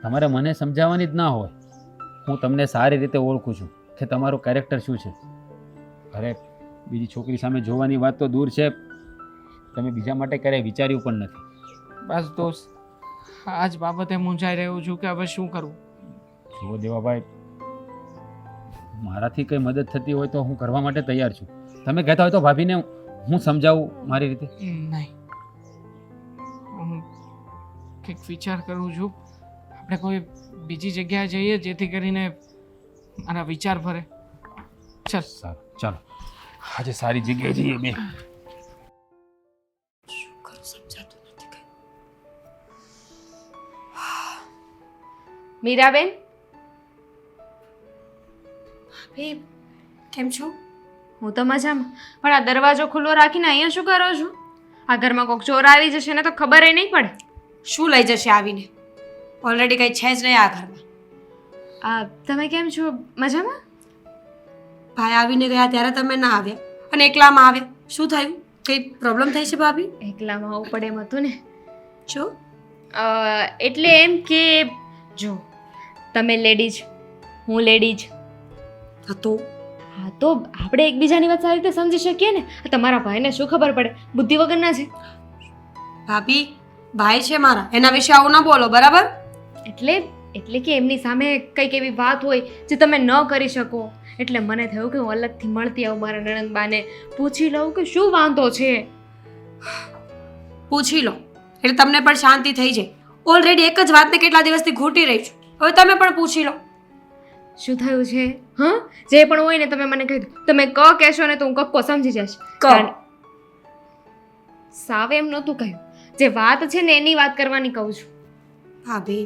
તમારે મને સમજાવવાની જ ના હોય. હું તમને સારી રીતે ઓળખું છું કે તમારું કેરેક્ટર શું છે. અરે બીજી છોકરી સામે જોવાની વાત તો દૂર છે, તમે બીજા માટે ક્યારેય વિચાર્યું પણ નથી. બસ દોસ્ત, આ જ બાબતે મૂંઝાઈ રહ્યો છું કે હવે શું કરવું. જુઓ દેવાભાઈ, મારાથી કંઈ મદદ થતી હોય તો હું કરવા માટે તૈયાર છું. તમે કહેતા હોય તો ભાભીને હું સમજાવું મારી રીતે. નહીં, હું કંઈક વિચાર કરું છું. આપણે કોઈ બીજી જગ્યાએ જઈએ જેથી કરીને મારા વિચાર ફરે. ચાલ. સારું, ચાલો આજે સારી જગ્યાએ જઈએ બે. શું કરું સમજાતું નથી કંઈ. મીરાબેન, ભાભી કેમ છો? હું તો મજામાં, પણ આ દરવાજો ખુલ્લો રાખીને અહીંયા શું કરો છો? આ ઘરમાં કોઈક ચોર આવી જશે ને તો ખબર નહીં પડે. શું લઈ જશે આવીને? ઓલરેડી કંઈ છે જ નહીં આ ઘરમાં. આ તમે કેમ છો? મજામાં? ભાઈ આવીને ગયા ત્યારે તમે ના આવ્યા અને એકલામાં આવ્યા. શું થયું? કંઈ પ્રોબ્લેમ થઈ છે ભાભી? એકલામાં આવવું પડે એમ હતું ને. જો એટલે એમ કે જો તમે લેડીઝ, હું લેડીઝ, હતો હા તો આપણે એકબીજાની વાત સારી રીતે સમજી શકીએ ને. તમારા ભાઈને શું ખબર પડે? બુદ્ધિ વગરના છે. ભાભી ભાઈ છે મારા, એના વિશે આવું ના બોલો, બરાબર? એટલે કે એમની સામે કંઈક એવી વાત હોય જે તમે ન કરી શકો. એટલે મને થયું કે હું અલગથી મળતી આવું મારા નણંદબાને, પૂછી લઉં કે શું વાંધો છે. પૂછી લો એટલે તમને પણ શાંતિ થઈ જાય. ઓલરેડી એક જ વાતને કેટલા દિવસથી ઘૂંટી રહી છું, હવે તમે પણ પૂછી લો. શું થયું છે? હા, જે પણ હોય ને તમે મને કહી દો. તમે ક કહેશો ને તો હું કક્કો સમજી જઈશ. સાવ એમ નહોતું કહ્યું, જે વાત છે ને એની વાત કરવાની કહું છું. ભાભી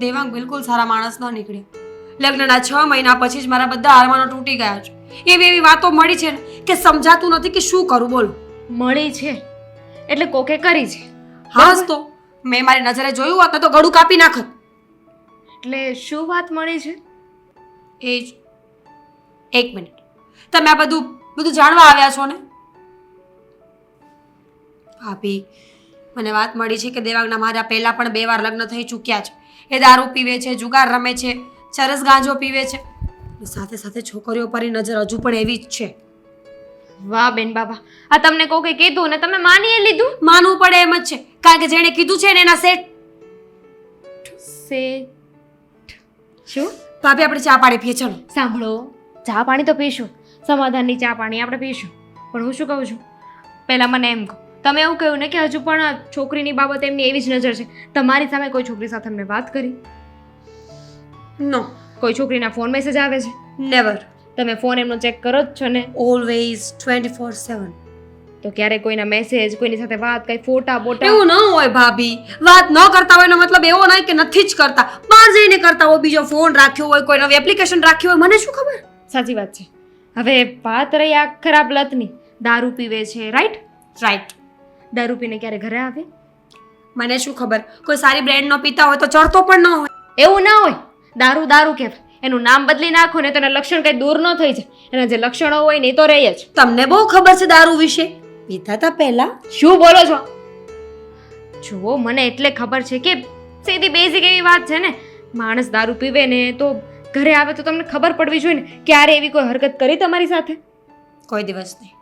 દેવાંગ બિલકુલ સારા માણસ ન નીકળ્યો. લગ્નના 6 મહિના પછી જ મારા બધા આરમાનો તૂટી ગયા છે. એવી વાતો મળી છે ને કે સમજાતું નથી કે શું કરું. બોલો. મળી છે એટલે કોકે કરી છે. હાસ તો મેં મારી નજરે જોયું હોત ને તો ગળું કાપી નાખત. એટલે શું વાત મળી છે? એ જ. એક મિનિટ, તમે આ બધું જાણવા આવ્યા છો ને? ભાભી મને વાત મળી છે કે દેવાંગના મારા પહેલા પણ 2 વાર લગ્ન થઈ ચૂક્યા છે. એ દારૂ પીવે છે, જુગાર રમે છે, ચરસ ગાંજો પીવે છે, સાથે સાથે છોકરીઓ પરની નજર હજુ પણ એવી જ છે. વાહ બેન બાબા, આ તમને કોકે કીધું ને તમે માની લીધું? માનવું પડે એમ જ છે, કારણ કે જેણે કીધું છે ને એના શેઠ. શું? ભાભી આપણે ચા પાણી પીએ, ચલો. સાંભળો, ચા પાણી તો પીશું, સમાધાનની ચા પાણી આપણે પીશું, પણ હું શું કહું છું, પહેલાં મને એમ કહો, તમે એવું કહ્યું ને કે હજુ પણ આ છોકરીની બાબત એમની એવી જ નજર છે. તમારી સામે કોઈ છોકરી સાથે એમને વાત કરી? નો. કોઈ છોકરીના ફોન મેસેજ આવે છે? નેવર. તમે ફોન એમનો ચેક કરો જ છો ને? ઓલવેઝ 24/7. તો ક્યારે કોઈના મેસેજ, કોઈની સાથે વાત, કઈ ફોટા બોટા? એવું ન હોય ભાભી. વાત ન કરતા હોય એનો મતલબ એવો નહીં કે નથી જ કરતા. બહાર જઈને કરતા હોય, બીજો ફોન રાખ્યો હોય, કોઈ નવી એપ્લિકેશન રાખી હોય, મને શું ખબર. સાચી વાત છે. હવે વાત રહી આ ખરાબ લતની, દારૂ પીવે છે, રાઈટ? રાઈટ. દારૂ પીને ક્યારે ઘરે આવે? મને શું ખબર, કોઈ સારી બ્રાન્ડ નો પીતા હોય તો ચડતો પણ ન હોય. એવું ના હોય. દારૂ દારૂ કહેવાય. એનું નામ બદલી નાખો ને તો એના લક્ષણ કઈ દૂર ન થઈ જાય. એના જે લક્ષણો હોય ને એ તો રહે જ. તમને બહુ ખબર છે દારૂ વિશે. પીતા હતા પહેલા. શું બોલો છો? જુઓ, મને એટલે ખબર છે કે સીધી બેઝિક એવી વાત છે ને, માણસ દારૂ પીવે ને તો ઘરે આવે તો તમને ખબર પડવી જોઈએ ને. ક્યારે એવી કોઈ હરકત કરી તમારી સાથે? કોઈ દિવસ નહીં.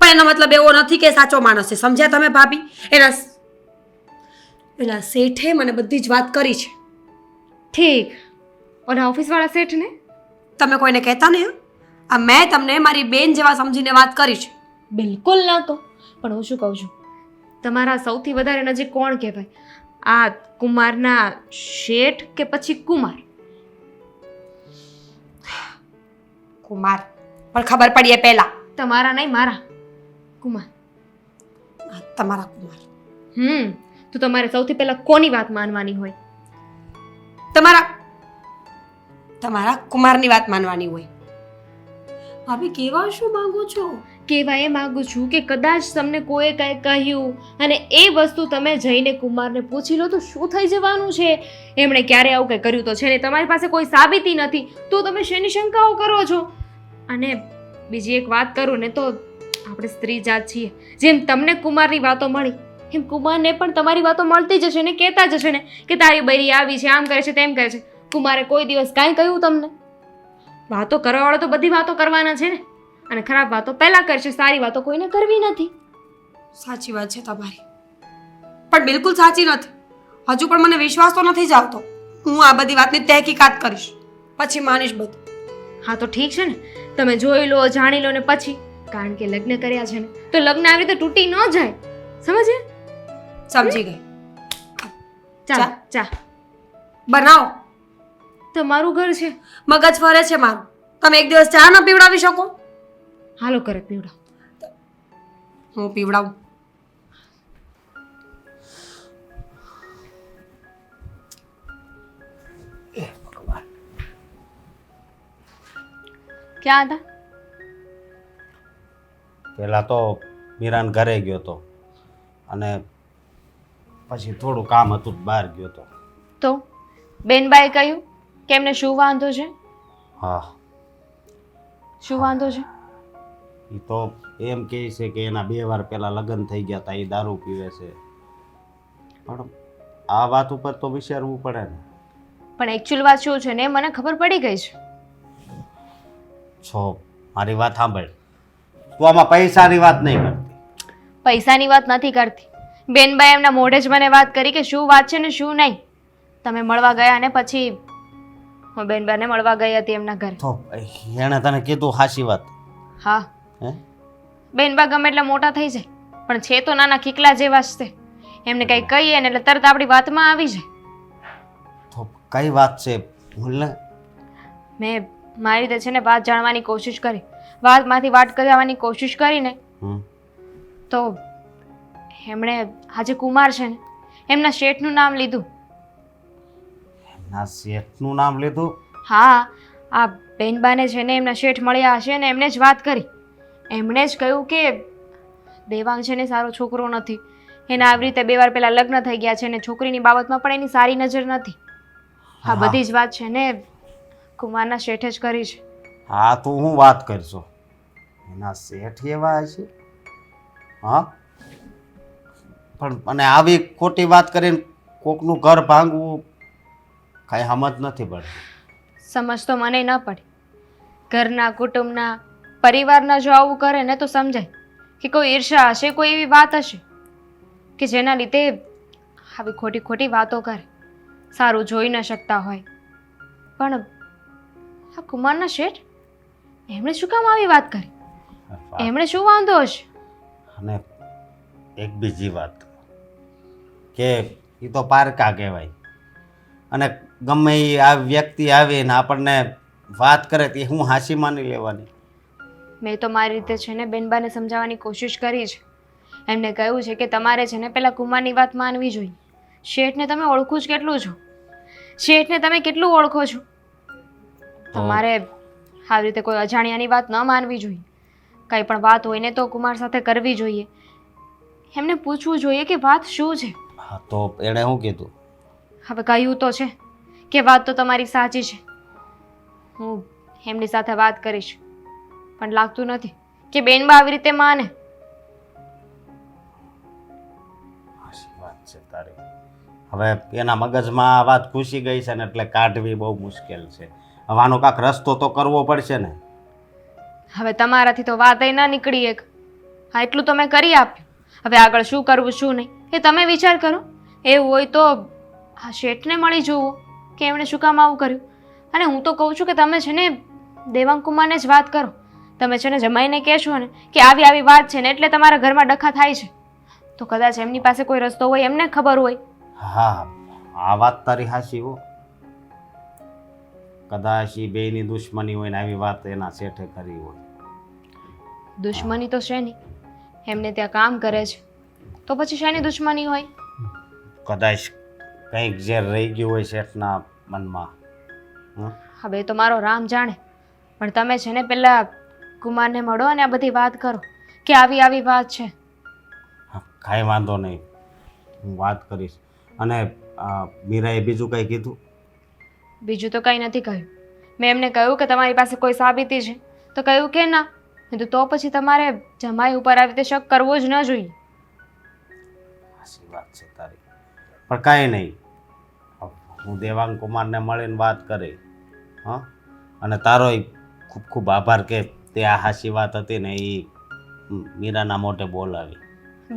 પણ એનો મતલબ એવો નથી કે સાચો માણસ છે, સમજ્યા તમે ભાભી? એના શેઠે મને બધી જ વાત કરી છે. ઠીક. ઓલા ઓફિસવાળા શેઠને તમે કોઈને કહેતા નહીં હો. આ મેં તમને મારી બેન જેવા સમજીને વાત કરી છે. બિલકુલ ના કહો. પણ હું શું કહું છું, તમારા સૌથી વધારે નજીક કોણ કહેવાય? આ કુમારના શેઠ કે પછી કુમાર? કુમાર. પણ ખબર પડીએ પહેલા. તમારા નહીં, મારા કુમાર. તમારા કુમાર. તો તમારે સૌથી પહેલા કોની વાત માનવાની હોય? તમારા કુમારની વાત માનવાની હોય. ભાભી કેવા શું માંગો છો? કહેવા એ માંગુ છું કે કદાચ તમને કોઈએ કાંઈ કહ્યું અને એ વસ્તુ તમે જઈને કુમારને પૂછી લો તો શું થઈ જવાનું છે? એમણે ક્યારે આવું કંઈ કર્યું તો છે ને, તમારી પાસે કોઈ સાબિતી નથી તો તમે શેની શંકાઓ કરો છો? અને બીજી એક વાત કરું ને તો આપણે સ્ત્રી જાત છીએ. જેમ તમને કુમારની વાતો મળી એમ કુમારને પણ તમારી વાતો મળતી જશે ને, કહેતા જશે ને કે તારી બૈરી આવી છે, આમ કરે છે, તેમ કરે છે. કુમારે કોઈ દિવસ કાંઈ કહ્યું તમને? વાતો કરવાવાળો તો બધી વાતો કરવાના છે ને, અને ખરાબ વાતો પહેલા કરશે, સારી વાતો કોઈને કરવી નથી. સાચી વાત છે તમારી, પણ બિલકુલ સાચી નથી. હજુ પણ મને વિશ્વાસ તો નથી જ આવતો. હું આ બધી વાતની તહેકીકાત કરીશ, પછી માનીશ બધું. હા તો ઠીક છે ને, તમે જોઈ લો, જાણી લો ને પછી, કારણ કે લગ્ન કર્યા છે ને તો લગ્ન આવી રીતે તૂટી ન જાય, સમજે? સમજી ગઈ. ચાલ ચા બનાવો. તમારું ઘર છે, મગજ ફરે છે મારું. તમે એક દિવસ ચા ન પીવડાવી શકો? હાલો કરે પીવડાવ. હું પીવડાવું. ક્યાં હતા? પહેલાં તો મીરાન ઘરે ગયો હતો અને પછી થોડું કામ હતું તો બહાર ગયો હતો. તો બેનબાએ કહ્યું કે એમને શું વાંધો છે? હા, શું વાંધો છે? એ તો એમ કહે છે કે એના 2 વાર પહેલાં લગ્ન થઈ ગયા હતા, એ દારૂ પીવે છે. પણ આ વાત ઉપર તો વિચારવું પડે ને. પણ એકચ્યુઅલ વાત શું છે ને મને ખબર પડી ગઈ છે. છો મારી વાત સાંભળ, તું આમાં પૈસાની વાત નહીં કરતી. પૈસાની વાત નથી કરતી. બેનબાએ એમના મોઢે જ મને વાત કરી કે શું વાત છે ને શું નહીં. તમે મળવા ગયા ને પછી હું બેનબાને મળવા ગઈ હતી એમના ઘરે. તો એણે તને કીધું હાચી વાત? હા, હે? બેનબા ગમે એટલા મોટા થઈ જાય પણ છે તો નાના ખીકલા જેવા જ છે. એમને કંઈ કહીએ ને એટલે તરત આપણી વાતમાં આવી જાય. તો કઈ વાત છે ભૂલ ને? મેં મારી રીતે છે ને વાત જાણવાની કોશિશ કરી, વાતમાંથી વાત કરાવવાની કોશિશ કરીને તો એમણે આજે કુમાર છે ને એમના શેઠનું નામ લીધું. એમના શેઠનું નામ લીધું? હા, આ બેનબાને છે ને એમના શેઠ મળ્યા હશે ને એમને જ વાત કરી. એમણે જ કહ્યું કે દેવાંગ છે ને સારો છોકરો નથી, એના આવી રીતે 2 વાર પહેલાં લગ્ન થઈ ગયા છે ને છોકરીની બાબતમાં પણ એની સારી નજર નથી. આ બધી જ વાત છે ને કુમારના શેઠે જ કરી છે. હા, તું હું વાત કરશો? એના શેઠ એવા હશે? હા, પણ અને આવી ખોટી વાત કરીને કોકનું ઘર ભાંગવું કાંઈ સમજ નથી પડતી. સમજ તો મને ન પડી. ઘરના, કુટુંબના, પરિવારના જો આવું કરે ને તો સમજાય કે કોઈ ઈર્ષા હશે, કોઈ એવી વાત હશે કે જેના લીધે આવી ખોટી ખોટી વાતો કરે, સારું જોઈ ન શકતા હોય. પણ આ કુમારના શેઠ એમણે શું કામ આવી વાત કરી? એમણે શું વાંધો હશે? અને એક બીજી વાત કે એ તો પારકા કહેવાય અને ગમે એ આ વ્યક્તિ આવીને આપણને વાત કરે તે હું હાસી માની લેવાની. મેં તો મારી રીતે છે ને બેનબાને સમજાવવાની કોશિશ કરી છે. એમને કહ્યું છે કે તમારે છે ને પહેલાં કુમારની વાત માનવી જોઈએ. શેઠને તમે ઓળખું જ કેટલું છો? શેઠને તમે કેટલું ઓળખો છો? તમારે આવી રીતે કોઈ અજાણ્યાની વાત ન માનવી જોઈએ. કંઈ પણ વાત હોય ને તો કુમાર સાથે કરવી જોઈએ. એમને પૂછવું જોઈએ કે વાત શું છે. હા, તો એણે શું કીધું? હવે કહ્યું તો છે કે વાત તો તમારી સાચી છે, હું એમની સાથે વાત કરીશ, પણ લાગતું નથી કે બેનબા આવી રીતે માને. હાચી વાત છે તારી. હવે એના મગજમાં આ વાત ઘૂસી ગઈ છે ને એટલે કાઢવી બહુ મુશ્કેલ છે. હવે આનો કાંક રસ્તો તો કરવો પડશે ને. હવે તમારાથી તો વાત ન નીકળી એક. હા, એટલું તો મેં કરી આપ્યું. હવે આગળ શું કરવું શું નહીં એ તમે વિચાર કરો. એવું હોય તો આ શેઠને મળી જુઓ કે એમણે શું કામ આવું કર્યું. અને હું તો કહું છું કે તમે છે ને દેવાંગ કુમારને જ વાત કરો. તમે છે ને જમાઈને કહેશો ને કે આવી આવી વાત છે ને એટલે તમારા ઘરમાં ડખા થાય છે, તો કદાચ એમની પાસે કોઈ રસ્તો હોય, એમને ખબર હોય. હા, આ વાત તારી હાચી હો. કદાચ એ બેયની દુશ્મની હોય ને આવી વાત એના શેઠે કરી હોય. દુશ્મની તો છે નહીં, એમને ત્યાં કામ કરે છે તો પછી શેની દુશ્મની હોય? કદાચ કંઈક ઝેર રહી ગયું હોય શેઠના મનમાં. હવે તો મારો રામ જાણે, પણ તમે છે ને પહેલાં કુમારને મળો અને આ બધી વાત કરો કે આવી આવી વાત છે. હા, કાંઈ વાંધો નહીં, હું વાત કરીશ. અને મીરાએ બીજું કંઈ કીધું? બીજું તો કંઈ નથી કહ્યું. મેં એમને કહ્યું કે તમારી પાસે કોઈ સાબિતી છે તો કહ્યું કે ના. કીધું તો પછી તમારે જમાઈ ઉપર આવી રીતે શક કરવો જ ન જોઈએ. સાચી વાત છે તારી, પણ કાંઈ નહીં, હું દેવાંગ કુમારને મળીને વાત કરી. હા, અને તારોય ખૂબ ખૂબ આભાર કે તે આ હાચી વાત હતી ને એ મીરાના મોઢે બોલાવી.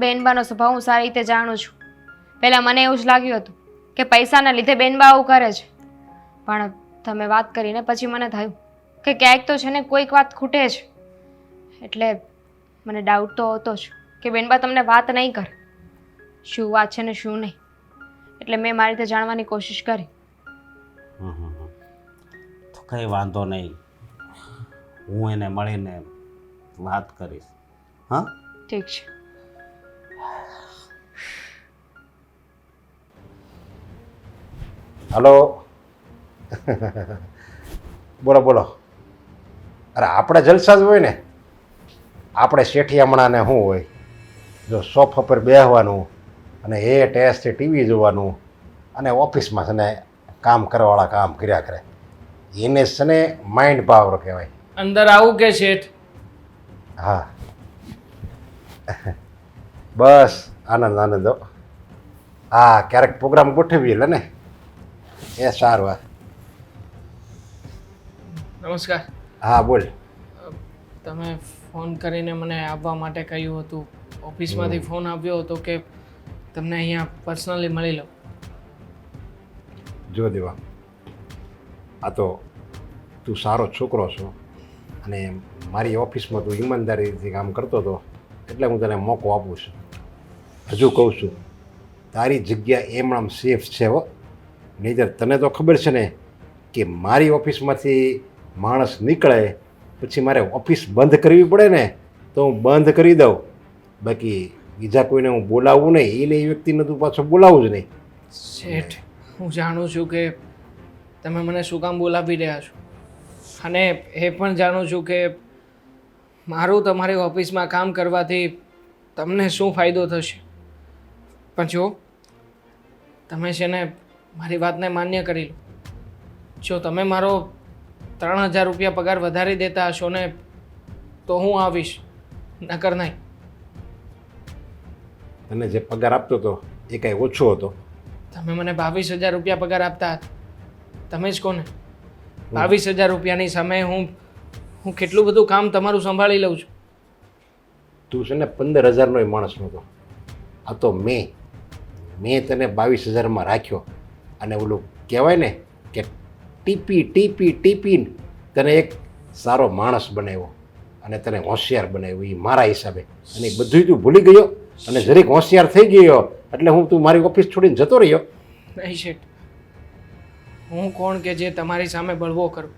બેનબાનો સ્વભાવ હું સારી રીતે જાણું છું. પહેલાં મને એવું જ લાગ્યું હતું કે પૈસાના લીધે બેનબા આવું કરે છે, પણ તમે વાત કરીને પછી મને થયું કે ક્યાંક તો છે ને કોઈક વાત ખૂટે છે. એટલે મને ડાઉટ તો હતો જ કે બેનબા તમને વાત નહીં કરે, શું વાત છે ને શું નહીં. એટલે મેં મારી રીતે જાણવાની કોશિશ કરી. તો કંઈ વાંધો નહીં, હું એને મળીને વાત કરીશ. હા, ઠીક છે. હલો. બોલો બોલો. અરે આપણે જલસા જ હોય ને, આપણે શેઠિયામણાને શું હોય, જો સોફા પર બેસવાનું અને એ ટેસ્ટથી ટીવી જોવાનું અને ઓફિસમાં છે ને કામ કરવાવાળા કામ કર્યા કરે, એને છે ને માઇન્ડ પાવર કહેવાય. અંદર આવું કે શેઠ? હા, બસ આનંદ આનંદ. હા, ક્યારેક પ્રોગ્રામ ગોઠવીએ એટલે ને, એ સારું. નમસ્કાર. હા બોલ. તમે ફોન કરીને મને આવવા માટે કહ્યું હતું. ઓફિસમાંથી ફોન આવ્યો હતો કે તમને અહીંયા પર્સનલી મળી લો. જો દેવા, આ તો તું સારો છોકરો છો અને મારી ઓફિસમાં તું ઈમાનદારીથી કામ કરતો હતો એટલે હું તને મોકો આપું છું. હજુ કહું છું, તારી જગ્યા એમ સેફ છે હો. નહીંતર તને તો ખબર છે ને કે મારી ઓફિસમાંથી માણસ નીકળે પછી મારે ઓફિસ બંધ કરવી પડે ને તો હું બંધ કરી દઉં, બાકી બીજા કોઈને હું બોલાવું નહીં, એને એ વ્યક્તિને તું પાછો બોલાવું જ નહીં. શેઠ, હું જાણું છું કે તમે મને શું કામ બોલાવી રહ્યા છો, અને એ પણ જાણું છું કે મારું તમારી ઓફિસમાં કામ કરવાથી તમને શું ફાયદો થશે. પણ જો તમે છે ને મારી વાતને માન્ય કરી લો. જો તમે મારો 3000 રૂપિયા પગાર વધારી દેતા હશો ને તો હું આવીશ, નકર નહીં. તને જે પગાર આપતો હતો એ કાંઈ ઓછો હતો? તમે મને 22000 રૂપિયા પગાર આપતા હતા. તમે જ કોને 22000 રૂપિયાની સામે હું કેટલું બધું કામ તમારું સંભાળી લઉં છું. તું છે ને 15000નો માણસ નહોતો, આ તો મેં તને 22000માં રાખ્યો. અને ઓલું કહેવાય ને કે ટીપીને તને એક સારો માણસ બનાવ્યો અને તને હોશિયાર બનાવ્યો, એ મારા હિસાબે. અને એ બધું તું ભૂલી ગયો અને જરીક હોશિયાર થઈ ગયો એટલે તું મારી ઓફિસ છોડીને જતો રહ્યો. નહીં શેઠ, હું કોણ કે જે તમારી સામે બળવો કરું,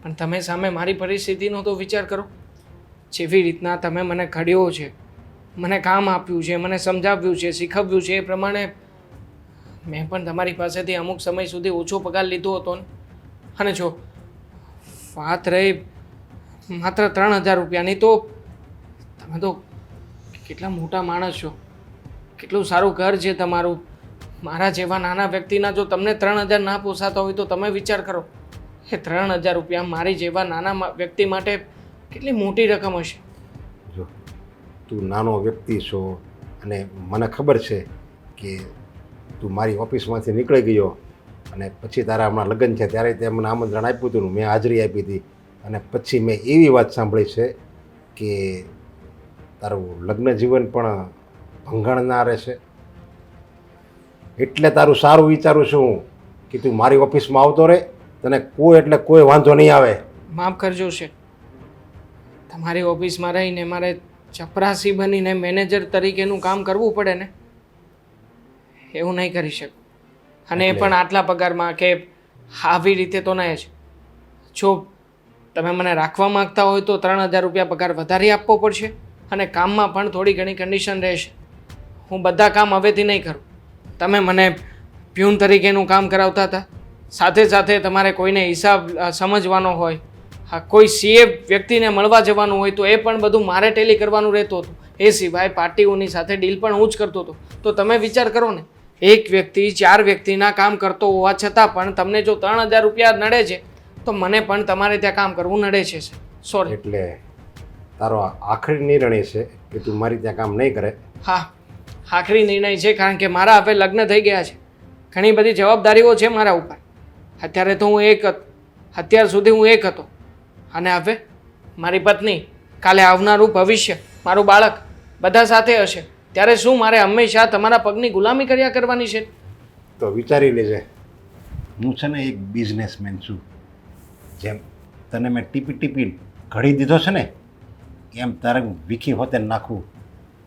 પણ તમે સામે મારી પરિસ્થિતિનો તો વિચાર કરો. જેવી રીતના તમે મને ઘડ્યો છે, મને કામ આપ્યું છે, મને સમજાવ્યું છે, શીખવ્યું છે, એ પ્રમાણે મેં પણ તમારી પાસેથી અમુક સમય સુધી ઓછો પગાર લીધો હતો ને. અને જો વાત રહી માત્ર 3000 રૂપિયાની, તો તમે તો કેટલા મોટા માણસ છો, કેટલું સારું ઘર છે તમારું. મારા જેવા નાના વ્યક્તિના જો તમને 3000 ના પોસાતા હોય તો તમે વિચાર કરો એ 3000 રૂપિયા મારી જેવા નાના વ્યક્તિ માટે કેટલી મોટી રકમ હશે. જો તું નાનો વ્યક્તિ છો અને મને ખબર છે કે તું મારી ઓફિસમાંથી નીકળી ગયો અને પછી તારા હમણાં લગ્ન છે ત્યારે તે મને આમંત્રણ આપ્યું હતું, મેં હાજરી આપી હતી. અને પછી મેં એવી વાત સાંભળી છે કે તારું લગ્ન જીવન પણ ભંગાણ ના રહેશે. એટલે તારું સારું વિચારું છું કે તું મારી ઓફિસમાં આવતો રહે, તને કોઈ એટલે કોઈ વાંધો નહીં આવે. માફ કરજો છે, તમારી ઓફિસમાં રહીને મારે ચપરાસી બનીને મેનેજર તરીકેનું કામ કરવું પડે ને, એવું નહીં કરી શકું. અને એ પણ આટલા પગારમાં કે આવી રીતે તો નહીં જ. જો તમે મને રાખવા માગતા હોય તો 3000 રૂપિયા પગાર વધારી આપવો પડશે અને કામમાં પણ થોડી ઘણી કન્ડિશન રહેશે. હું બધા કામ હવેથી નહીં કરું. તમે મને પ્યુન તરીકેનું કામ કરાવતા હતા, સાથે સાથે તમારે કોઈને હિસાબ સમજવાનો હોય, હા કોઈ સીએ વ્યક્તિને મળવા જવાનું હોય તો એ પણ બધું મારે ટેલી કરવાનું રહેતું હતું. એ સિવાય પાર્ટીઓની સાથે ડીલ પણ હું જ કરતો હતો. તો તમે વિચાર કરો ને, એક વ્યક્તિ 4 વ્યક્તિના કામ કરતો હોવા છતાં પણ તમને જો 3000 રૂપિયા નડે છે તો મને પણ તમારે ત્યાં કામ કરવું નડે છે. સોરી. એટલે તારો આખરી નિર્ણય છે કે તું મારી ત્યાં કામ નહીં કરે? હા, આખરી નિર્ણય છે, કારણ કે મારા હવે લગ્ન થઈ ગયા છે. ઘણી બધી જવાબદારીઓ છે મારા ઉપર. અત્યારે તો હું એક હતો, અત્યાર સુધી હું એક હતો, અને હવે મારી પત્ની, કાલે આવનારું ભવિષ્ય, મારું બાળક બધા સાથે હશે. ત્યારે શું મારે હંમેશા તમારા પગની ગુલામી કર્યા કરવાની છે? તો વિચારી લેજે, હું છે ને એક બિઝનેસમેન છું. જેમ તને મેં ટીપી ઘડી દીધો છે ને, એમ તારે વીખી હોતે નાખવું.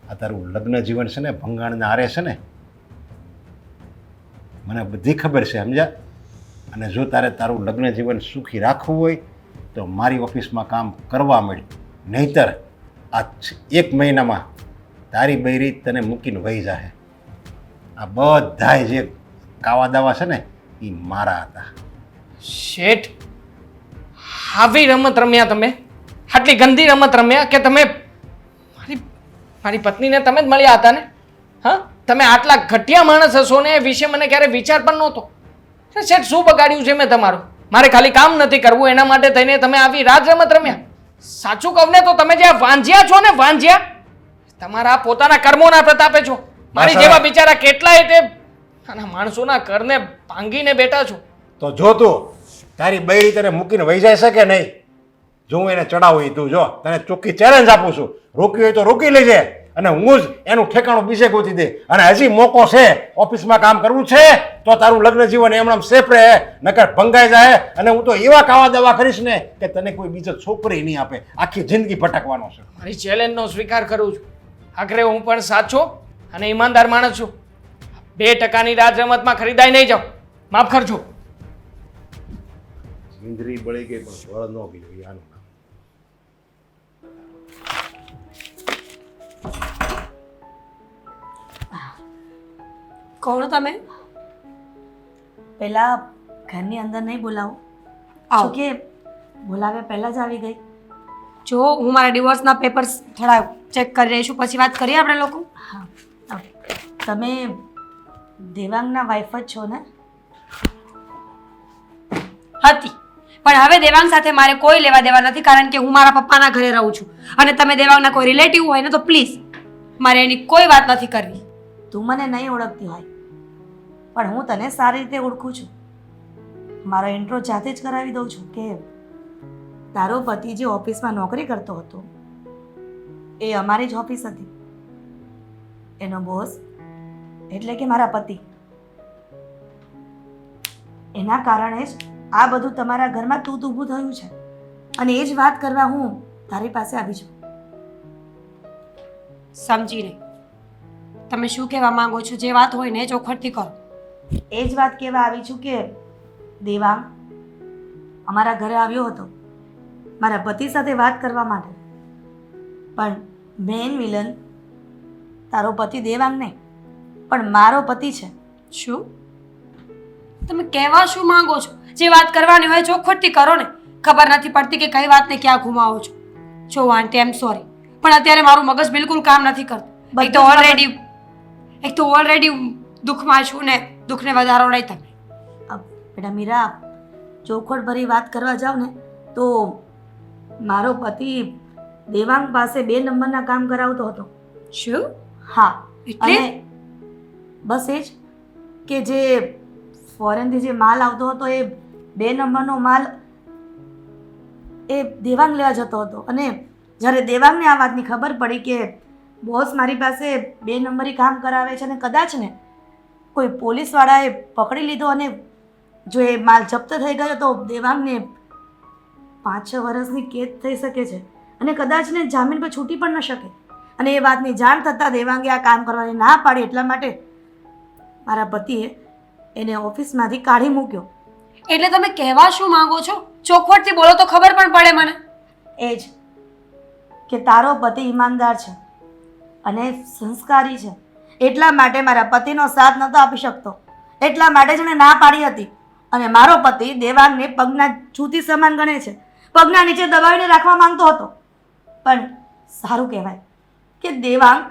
આ તારું લગ્ન જીવન છે ને ભંગાણના આરે છે ને, મને બધી ખબર છે, સમજ્યા? અને જો તારે તારું લગ્ન જીવન સુખી રાખવું હોય તો મારી ઓફિસમાં કામ કરવા મળ, નહીંતર આ 1 મહિનામાં તારી બૈરી તને મૂકીને વહી જાહે. આ બધાય જે કાવા દાવા છે ને એ મારા હતા. શેઠ, આવી રમત રમ્યા તમે? આટલી ગંદી રમત રમ્યા કે તમે મારી પત્નીને તમે જ મળ્યા હતા ને? હા, તમે આટલા ઘટિયા માણસ હશો ને એ વિશે મને ક્યારે વિચાર પણ નહોતો. શેઠ, શું બગાડ્યું છે મેં તમારું? મારે ખાલી કામ નથી કરવું એના માટે થઈને તમે આવી રાજ રમત રમ્યા. સાચું કહું ને તો તમે જે વાંજ્યા છો ને, વાંજ્યા, તમારા પોતાના કર્મોના પ્રતાપે છો. મારી જેવા બિચારા કેટલાય તે આના માણસોના ઘરને ભાંગીને બેઠા છો. તો જો તું તારી બૈરી તને મૂકીને વહી જાય છે કે નહીં? જો હું એને ચડાવું, તું જો, તને ચોખ્ખી ચેલેન્જ આપું છું. રોકી હોય તો રોકી લેજે, અને હું જ એનું ઠેકાણું બીજે ગોતી દે. અને હજી મોકો છે, ઓફિસમાં કામ કરવું છે તો તારું લગ્ન જીવન એમણામ સેફ રહે, નકર ભંગાઈ જાય. અને હું તો એવા કાવા દાવા કરીશ ને કે તને કોઈ બીજો છોકરી નહીં આપે, આખી જિંદગી ભટકવાનો છે. મારી ચેલેન્જનો સ્વીકાર કરું છું. આખરે હું પણ સાચો અને ઈમાનદાર માણસ છું. 2% રાજ રમતમાં ખરીદાઈ નહીં જાઉં. માફ કરજો. ઇન્દ્રી બળી ગઈ પણ વળ ન ગઈ. આનું કોણ તમે? પહેલા ઘરની અંદર નહીં બોલાવો, આવો. કે બોલાવે પહેલા જ આવી ગઈ. જો હું મારા ડિવોર્સના પેપર્સ થોડા ચેક કરી રહી છું, પછી વાત કરીએ આપણે લોકો. હા, તમે દેવાંગના વાઈફ જ છો ને? હતી, પણ હવે દેવાંગ સાથે મારે કોઈ લેવા દેવા નથી, કારણ કે હું મારા પપ્પાના ઘરે રહું છું. અને તમે દેવાંગના કોઈ રિલેટિવ હોય ને તો પ્લીઝ મારે એની કોઈ વાત નથી કરવી. તું મને નહીં ઓળખતી હોય, પણ હું તને સારી રીતે ઓળખું છું. મારો ઇન્ટ્રો જાતે જ કરાવી દઉં છું કે તારો પતિ જે ઓફિસમાં નોકરી કરતો હતો એ અમારી જ ઓફિસ હતી. એનો બોસ એટલે કે મારા પતિ. એના કારણે જ આ બધું તમારા ઘરમાં તૂત ઊભું થયું છે, અને એ જ વાત કરવા હું તારી પાસે આવી છું. સમજી નહીં તમે શું કહેવા માંગો છો? જે વાત હોય ને ચોખવટથી કરો. એ જ વાત કહેવા આવી છું કે દેવાંગ અમારા ઘરે આવ્યો હતો મારા પતિ સાથે વાત કરવા માટે, પણ મેઇન વિલન તારો પતિ દેવાંગ નહીં, પણ મારો પતિ છે. શું તમે કહેવા શું માંગો છો? જે વાત કરવાની હોય ચોખવટથી કરો ને. ખબર નથી પડતી કે કઈ વાતને ક્યાં ઘુમાવો છો. જો આંટી, આઈ એમ સોરી, પણ અત્યારે મારું મગજ બિલકુલ કામ નથી કરતું. એક તો ઓલરેડી દુઃખમાં છું ને દુઃખને વધારો નહીં તમે. બેટા મીરા, ચોખવટ ભરી વાત કરવા જાવ ને તો મારો પતિ દેવાંગ પાસે 2 નંબરના કામ કરાવતો હતો. શું? હા, એટલે? અને બસ એ જ કે જે ફોરેનથી જે માલ આવતો હતો એ 2 નંબરનો માલ એ દેવાંગ લેવા જતો હતો. અને જ્યારે દેવાંગને આ વાતની ખબર પડી કે બોસ મારી પાસે 2 નંબરી કામ કરાવે છે, અને કદાચ ને કોઈ પોલીસવાળાએ પકડી લીધો અને જો એ માલ જપ્ત થઈ ગયો તો દેવાંગને 5-6 વર્ષની કેદ થઈ શકે છે, અને કદાચ ને જામીન પર છૂટી પણ ન શકે. અને એ વાતની જાણ થતાં દેવાંગે આ કામ કરવાની ના પાડી, એટલા માટે મારા પતિએ એને ઓફિસમાંથી કાઢી મૂક્યો. એટલે તમે કહેવા શું માંગો છો? ચોખવટથી બોલો તો ખબર પણ પડે મને. એ જ કે તારો પતિ ઈમાનદાર છે અને સંસ્કારી છે, એટલા માટે મારા પતિનો સાથ નહોતો આપી શકતો, એટલા માટે જ એને ના પાડી હતી. અને મારો પતિ દેવાંગને પગના જૂતી સમાન ગણે છે, પગના નીચે દબાવીને રાખવા માંગતો હતો. પણ સારું કહેવાય કે દેવાંગ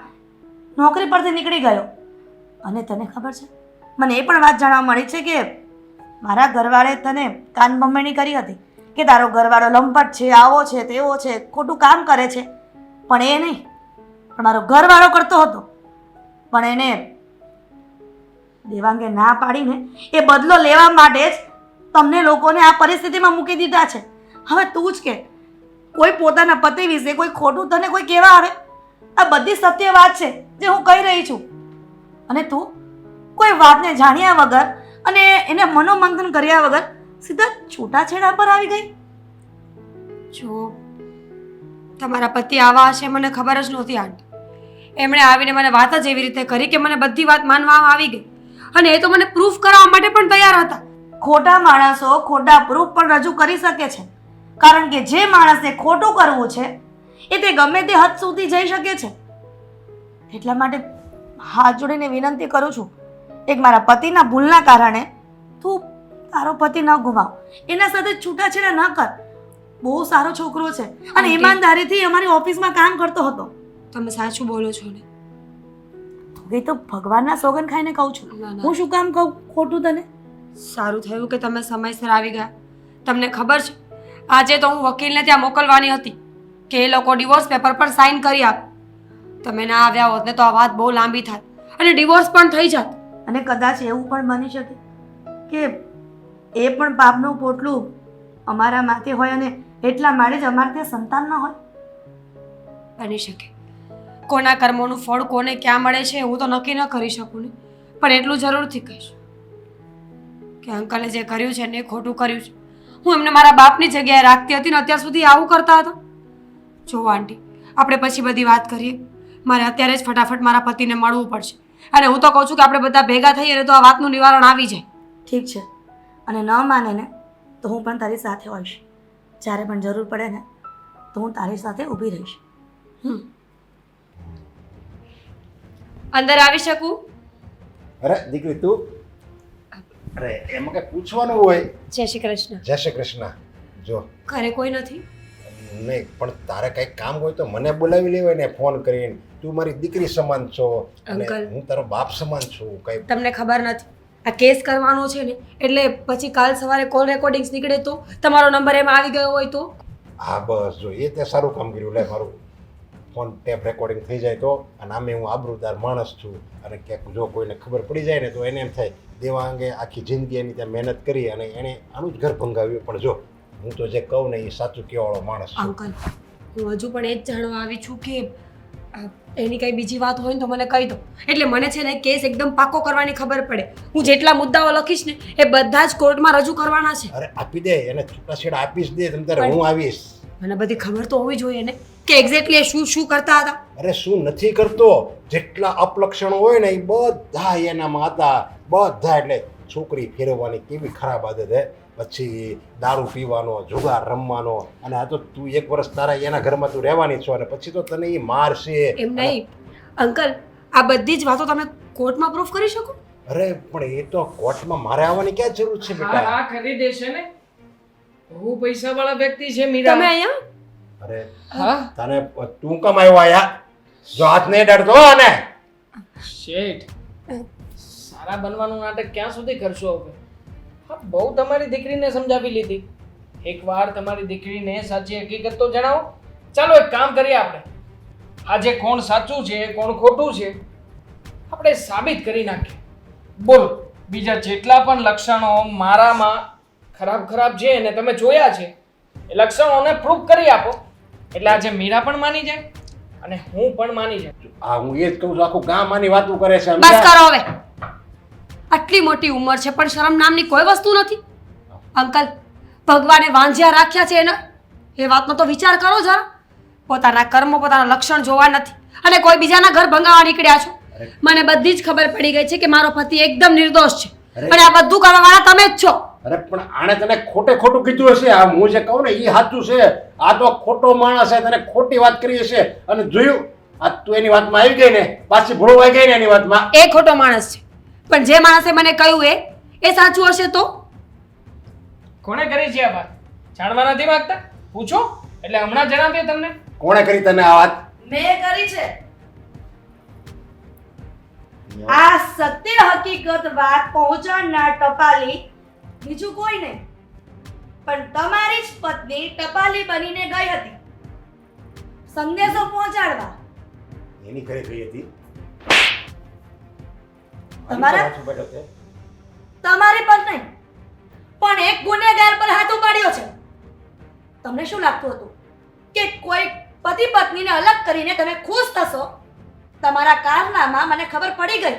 નોકરી પરથી નીકળી ગયો. અને તને ખબર છે, મને એ પણ વાત જાણવા મળી છે કે મારા ઘરવાળે તને કાન ભમણી કરી હતી કે તારો ઘરવાળો લંપટ છે, આવો છે, તેવો છે, ખોટું કામ કરે છે. પણ એ નહીં, પણ મારો ઘરવાળો કરતો હતો. પણ એને દેવાંગે ના પાડીને એ બદલો લેવા માટે જ તમને લોકોને આ પરિસ્થિતિમાં મૂકી દીધા છે. હવે તું જ કે, કોઈ પોતાના પતિ વિશે કોઈ ખોટું તને કોઈ કહેવા આવે? આ બધી સત્ય વાત છે જે હું કહી રહી છું. અને તું કોઈ વાતને જાણ્યા વગર અને એને મનોમંથન કર્યા વગર સીધા છૂટાછેડા પર આવી ગઈ. જો તમારા પતિ આવા હશે મને ખબર જ નહોતી આંટી. એમણે આવીને મને વાત જ એવી રીતે કરી કે મને બધી વાત માનવામાં આવી ગઈ. અને એ તો મને પ્રૂફ કરાવવા માટે પણ તૈયાર હતા. ખોટા માણસો ખોટા પ્રૂફ પણ રજૂ કરી શકે છે, કારણ કે જે માણસને ખોટું કરવું છે એ તે ગમે તે હદ સુધી જઈ શકે છે. એટલા માટે હાથ જોડીને વિનંતી કરું છું, એક મારા પતિના ભૂલના કારણે તું તારો પતિ ન ગુમાવ, એના સાથે છૂટાછેડા ન કર. બહુ સારો છોકરો છે અને ઈમાનદારીથી અમારી ઓફિસમાં કામ કરતો હતો. તમે સાચું બોલો છો ને? એ તો ભગવાનના સોગન ખાઈને કહું છું. ના, ના. હું શું કામ કહું ખોટું તને? સારું થયું કે તમે સમયસર આવી ગયા. તમને ખબર છે, આજે તો હું વકીલને ત્યાં મોકલવાની હતી કે એ લોકો ડિવોર્સ પેપર પર સાઇન કરી આપ. તમે ના આવ્યા હોત ને તો આ વાત બહુ લાંબી થાત અને ડિવોર્સ પણ થઈ જાત. અને કદાચ એવું પણ બની શકે કે એ પણ પાપનું પોટલું અમારા માથે હોય અને એટલા માટે જ અમારે ત્યાં સંતાન ન હોય. બની શકે. કોના કર્મોનું ફળ કોને ક્યાં મળે છે હું તો નક્કી ન કરી શકું ને, પણ એટલું જરૂરથી કહીશ કે અંકલે જે કર્યું છે ને એ ખોટું કર્યું છે. હું એમને મારા બાપની જગ્યાએ રાખતી હતી ને અત્યાર સુધી આવું કરતા હતા. જો આંટી, આપણે પછી બધી વાત કરીએ. મારે અત્યારે જ ફટાફટ મારા પતિને મળવું પડશે. અને હું તો કહું છું કે આપણે બધા ભેગા થઈએ ને તો આ વાતનું નિવારણ આવી જાય. ઠીક છે, અને ન માને ને તો હું પણ તારી સાથે હોઈશ. જ્યારે પણ જરૂર પડે ને તો હું તારી સાથે ઊભી રહીશ. અંદર આવી શકું? અરે દીકરી તું, અરે એમાં કઈ પૂછવાનું હોય? જય શ્રી કૃષ્ણ. જય શ્રી કૃષ્ણ. જો ઘરે કોઈ નથી? નહીં, પણ તારે કંઈક કામ હોય તો મને બોલાવી લેવાય ને ફોન કરીને. તું મારી દીકરી સમાન છો અને અંકલ. હું તારો બાપ સમાન છું. કઈ તમને ખબર નથી, આ કેસ કરવાનો છે ને એટલે પછી કાલ સવારે કોલ રેકોર્ડિંગ્સ નીકળે તો તમારો નંબર એમાં આવી ગયો હોય તો? હા બસ, જો એ તે સારું કામ કર્યું. લે, મારું ફોન ટેપ રેકોર્ડિંગ થઈ જાય તો. અને આમે હું આબરૂદાર માણસ છું અને ક્યાંક જો કોઈને ખબર પડી જાય ને તો એને એમ થાય દેવાંગે આખી જિંદગી એની ત્યાં મહેનત કરી અને એણે આનું જ ઘર ભંગાવ્યું. પણ જો હું તો જે કહું ને એ સાચું કહેવાળો માણસ છું. અંકલ, હું હજુ પણ એ જ જાણવા આવી છું કે એની કઈ બીજી વાત હોય ને તો મને કહી દો, એટલે મને છે ને કેસ એકદમ પાકો કરવાની ખબર પડે. હું જેટલા મુદ્દાઓ લખીશ ને એ બધા જ કોર્ટમાં રજૂ કરવાના છે. અરે આપી દે એને, છૂટાછેડા આપીશ દે તમ તારે. હું આવીશ. મને બધી ખબર તો હોવી જોઈએ ને કે એક્ઝેક્ટલી એ શું શું કરતા હતા. અરે શું નથી કરતો, જેટલા અપલક્ષણો હોય ને એ બધા એનામાં હતા. બધા. એટલે છોકરી ફેરવવાની કેવી ખરાબ આદત હે, પછી દારૂ પીવાનો, જુગાર રમવાનો. અને આ તો તું 1 વર્ષ તારા એના ઘરમાં તું રહેવાની છો અને પછી તો તને એ મારશે. એમ નહીં અંકલ, આ બધી જ વાતો તમે કોર્ટમાં પ્રૂફ કરી શકો? અરે પણ એ તો કોર્ટમાં મારે આવવાની ક્યાં જરૂર છે હા બેટા? હા કરી દેશે ને. બહુ પૈસાવાળા વ્યક્તિ છે મીરા. તમે અહીંયા? અરે હા તને તું કેમ આવ્યો આયા? જો હાથ નહીં ડરતો અને શેઠ, સારા બનવાનું નાટક ક્યાં સુધી કરશો હવે? હા, બહુ તમારી દીકરીને સમજાવી લીધી. એકવાર તમારી દીકરીને સાચી હકીકત તો જણાવો. ચાલો એક કામ કરીએ આપણે. આજે કોણ સાચું છે કોણ ખોટું છે આપણે સાબિત કરી નાખીએ. બોલો, બીજા જેટલા પણ લક્ષણો મારામાં ખરાબ ખરાબ છે ને તમે જોયા છે એ લક્ષણોને પ્રૂફ કરી આપો. એટલે આજે મીરા પણ માની જાય અને હું પણ માની જાય. આ હું એ જ કહું છું, આખું ગામ આની વાતો કરે છે. બસ કરો હવે. આટલી મોટી ઉંમર છે પણ શરમ નામની કોઈ વસ્તુ નથી. અંકલ, ભગવાને વાંઝ્યા રાખ્યા છે એના, એ વાતનો તો વિચાર કરો જરા. પોતાના કર્મો પોતાના લક્ષણ જોવા નથી અને કોઈ બીજાના ઘર ભંગાવા નીકળ્યા છો. મને બધી જ ખબર પડી ગઈ છે કે મારો પતિ એકદમ નિર્દોષ છે અને આ બધું કરવાવાળા તમે જ છો. અરે પણ આણે તને ખોટે ખોટું કીધું હશે. આ હું જે કહું ને એ સાચું છે. આ તો ખોટો માણસ છે, તને ખોટી વાત કરી હશે અને જોયું આ તું એની વાતમાં આવી ગઈ ને, પાછી ભૂળવાઈ ગઈ ને એની વાતમાં. એ ખોટો માણસ છે, પણ જે માણસે મને કહ્યું એ સાચું હશે તો? કોણે કરી છે આ વાત જાણવા નથી માંગતા? પૂછો એટલે હમણાં જણાવીએ તમને. કોણે કરી તને આ વાત? મેં કરી છે. આ સત્ય હકીકત વાત પહોંચાડનાર ટપાલી બીજું કોઈ નહીં પણ તમારી જ પત્ની ટપાલી બનીને ગઈ હતી સંદેશો પહોંચાડવા. એની ઘરે ગઈ હતી. તમારા? પાછું બેઠો છે. તમારી પર નહીં પણ એક ગુનેગાર પર હાથ ઉપાડ્યો છે. તમને શું લાગતું હતું કે કોઈ પતિ પત્નીને અલગ કરીને તમે ખુશ થશો? તમારા કારનામાં મને ખબર પડી ગઈ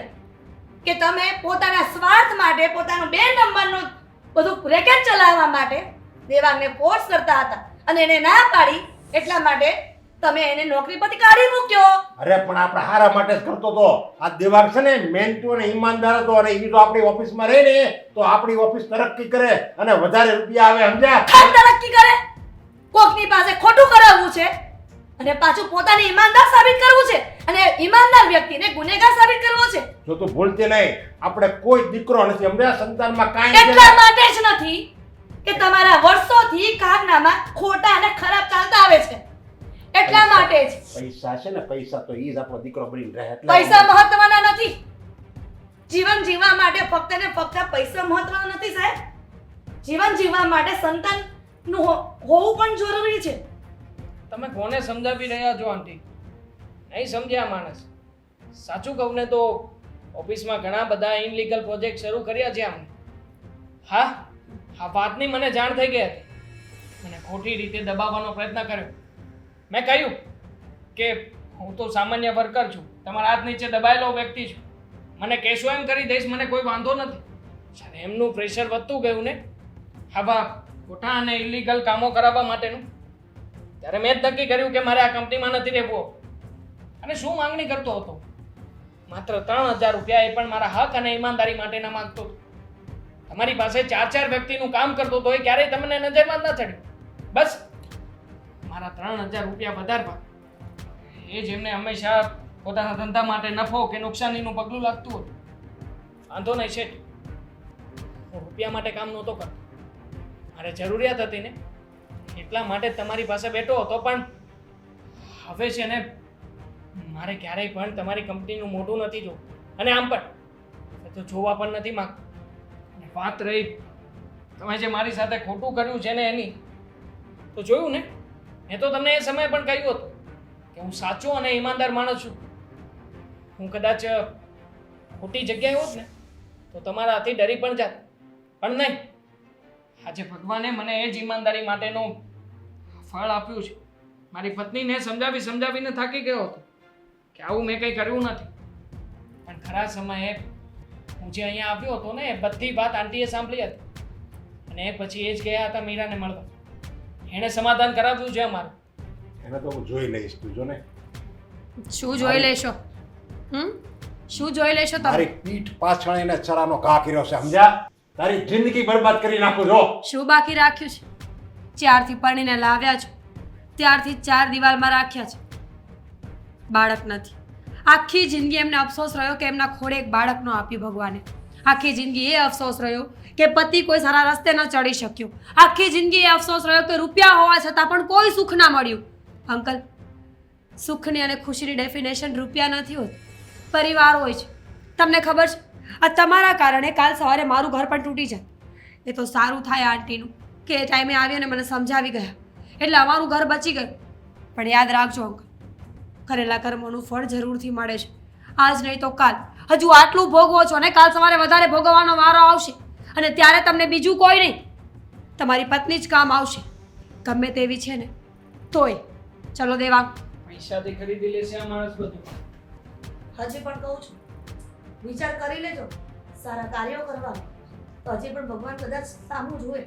કે તમે પોતાના સ્વાર્થ માટે પોતાનું 2 નંબરનું બધું રેકેટ ચલાવવા માટે દેવાંગને ફોર્સ કરતા હતા અને એને ના પાડી એટલા માટે તમે એને નોકરી પરથી કાઢી મૂક્યો. અરે પણ આપણે હારા માટે જ કરતો હતો. આ દેવાંગ છે ને મહેનતુ અને ઈમાનદાર હતો અને એ જો આપણી ઓફિસમાં રહે ને તો આપણી ઓફિસ તરક્કી કરે અને વધારે રૂપિયા આવે. સમજ્યા? ખાસ તરક્કી કરે. કોકની પાસે ખોટું કરાવવું છે અને પાછું પોતાને ઈમાનદાર સાબિત કરવું છે અને ઈમાનદાર વ્યક્તિને ગુનેગાર સાબિત કરવો છે. જો તું ભૂલતી નહીં, આપણે કોઈ દીકરો નથી. સમજ્યા? સંતાનમાં કાંઈ એટલા માટે જ નથી કે તમારા વર્ષોથી કારનામા ખોટા અને ખરાબ ચાલતા આવે છે. એટલા માટે જ પૈસા છે ને, પૈસા તો ઈ જ આપણો દીકરો બનીને રહે. એટલે પૈસા મહત્વના નથી. જીવન જીવવા માટે ફક્ત ને ફક્ત પૈસા મહત્વના નથી સાહેબ. જીવન જીવવા માટે સંતાનનું હોવું પણ જરૂરી છે. તમે કોને સમજાવી રહ્યા છો આંટી? નહીં સમજ્યા માણસ. સાચું કહું ને તો ઓફિસમાં ઘણા બધા ઇનલીગલ પ્રોજેક્ટ શરૂ કર્યા છે આમને. હા, આ વાતની મને જાણ થઈ ગઈ હતી. મને ખોટી રીતે દબાવવાનો પ્રયત્ન કર્યો. મેં કહ્યું કે હું તો સામાન્ય વર્કર છું, તમારા હાથ નીચે દબાયેલો વ્યક્તિ છું, મને કહેશો એમ કરી દઈશ, મને કોઈ વાંધો નથી. જ્યારે એમનું પ્રેશર વધતું ગયું ને આવા ખોટા અને ઇલીગલ કામો કરાવવા માટેનું, ત્યારે મેં જ નક્કી કર્યું કે મારે આ કંપનીમાં નથી રહેવું. અને શું માંગણી કરતો હતો? માત્ર 3000 રૂપિયા, એ પણ મારા હક અને ઈમાનદારી માટેના માંગતો હતો. તમારી પાસે 4 વ્યક્તિનું કામ કરતો હતો, એ ક્યારેય તમને નજરમાં જ ના ચડ્યું. બસ મારા 3000 રૂપિયા વધારવા, એ જ એમને હંમેશા પોતાના ધંધા માટે નફો કે નુકસાનીનું પગલું લાગતું હતું. વાંધો નહીં શેઠ, હું રૂપિયા માટે કામ નહોતો કરતો, મારે જરૂરિયાત હતી ને એટલા માટે તમારી પાસે બેઠો હતો. પણ હવે છે ને મારે ક્યારેય પણ તમારી કંપનીનું મોઢું નથી જોવું અને આમ પણ તો જોવા પણ નથી માંગતો. અને વાત રહી તમે જે મારી સાથે ખોટું કર્યું છે ને એની, તો જોયું ને, મેં તો તમને એ સમયે પણ કહ્યું હતું કે હું સાચો અને ઈમાનદાર માણસ છું. હું કદાચ ખોટી જગ્યાએ હોત ને તો તમારા હાથથી ડરી પણ જાત, પણ નહીં. આજે ભગવાને મને એ જ ઈમાનદારી માટેનું ફળ આપ્યું છે. મારી પત્નીને સમજાવીને થાકી ગયો હતો કે આવું મેં કંઈ કર્યું નથી. પણ ખરા સમયે હું જે અહીંયા આવ્યો હતો ને એ બધી વાત આંટીએ સાંભળી હતી અને એ પછી એ જ ગયા હતા મીરાને મળવા. એણે સમાધાન કરાવ્યું છે અમારું. એને તો હું જોઈ લઈશ. તું જો ને. શું જોઈ લેશો? શું જોઈ લેશો તમે? તારી પીઠ પાછળ એને ચરાનો ઘા કર્યો છે. સમજ્યા? તારી જિંદગી બરબાદ કરી નાખું છો. શું બાકી રાખ્યું છે? જ્યારથી પરણીને લાવ્યા છો ત્યારથી 4 દિવાલમાં રાખ્યા છે. બાળક નથી. આખી જિંદગી એમને અફસોસ રહ્યો કે એમના ખોળે એક બાળક ન આપ્યું ભગવાને. આખી જિંદગી એ અફસોસ રહ્યો કે પતિ કોઈ સારા રસ્તે ન ચડી શક્યો. આખી જિંદગી એ અફસોસ રહ્યો કે રૂપિયા હોવા છતાં પણ કોઈ સુખ ના મળ્યું. અંકલ, સુખની અને ખુશીની ડેફિનેશન રૂપિયા નથી હોતી, પરિવાર હોય છે. તમને ખબર છે, આ તમારા કારણે કાલ સવારે મારું ઘર પણ તૂટી જાય. એ તો સારું થાય આંટીનું કે એ ટાઈમે આવી અને મને સમજાવી ગયા એટલે અમારું ઘર બચી ગયું. પણ યાદ રાખજો અંકલ, કરેલા કર્મોનું ફળ જરૂરથી મળે છે. આજ નહીં તો કાલ. હજુ આટલું ભોગવો છો ને, કાલ સવારે વધારે ભોગવવાનો વારો આવશે અને ત્યારે તમને બીજું કોઈ નહીં, તમારી પત્ની જ કામ આવશે. ગમે તેવી છે ને તોય. ચલો દેવાંગ, પૈસાથી ખરીદી લેશે આ માણસ બધું. હજી પણ કહું છું, વિચાર કરી લેજો સારા કાર્યો કરવા. તો હજી પણ ભગવાન કદાચ સામું જુએ.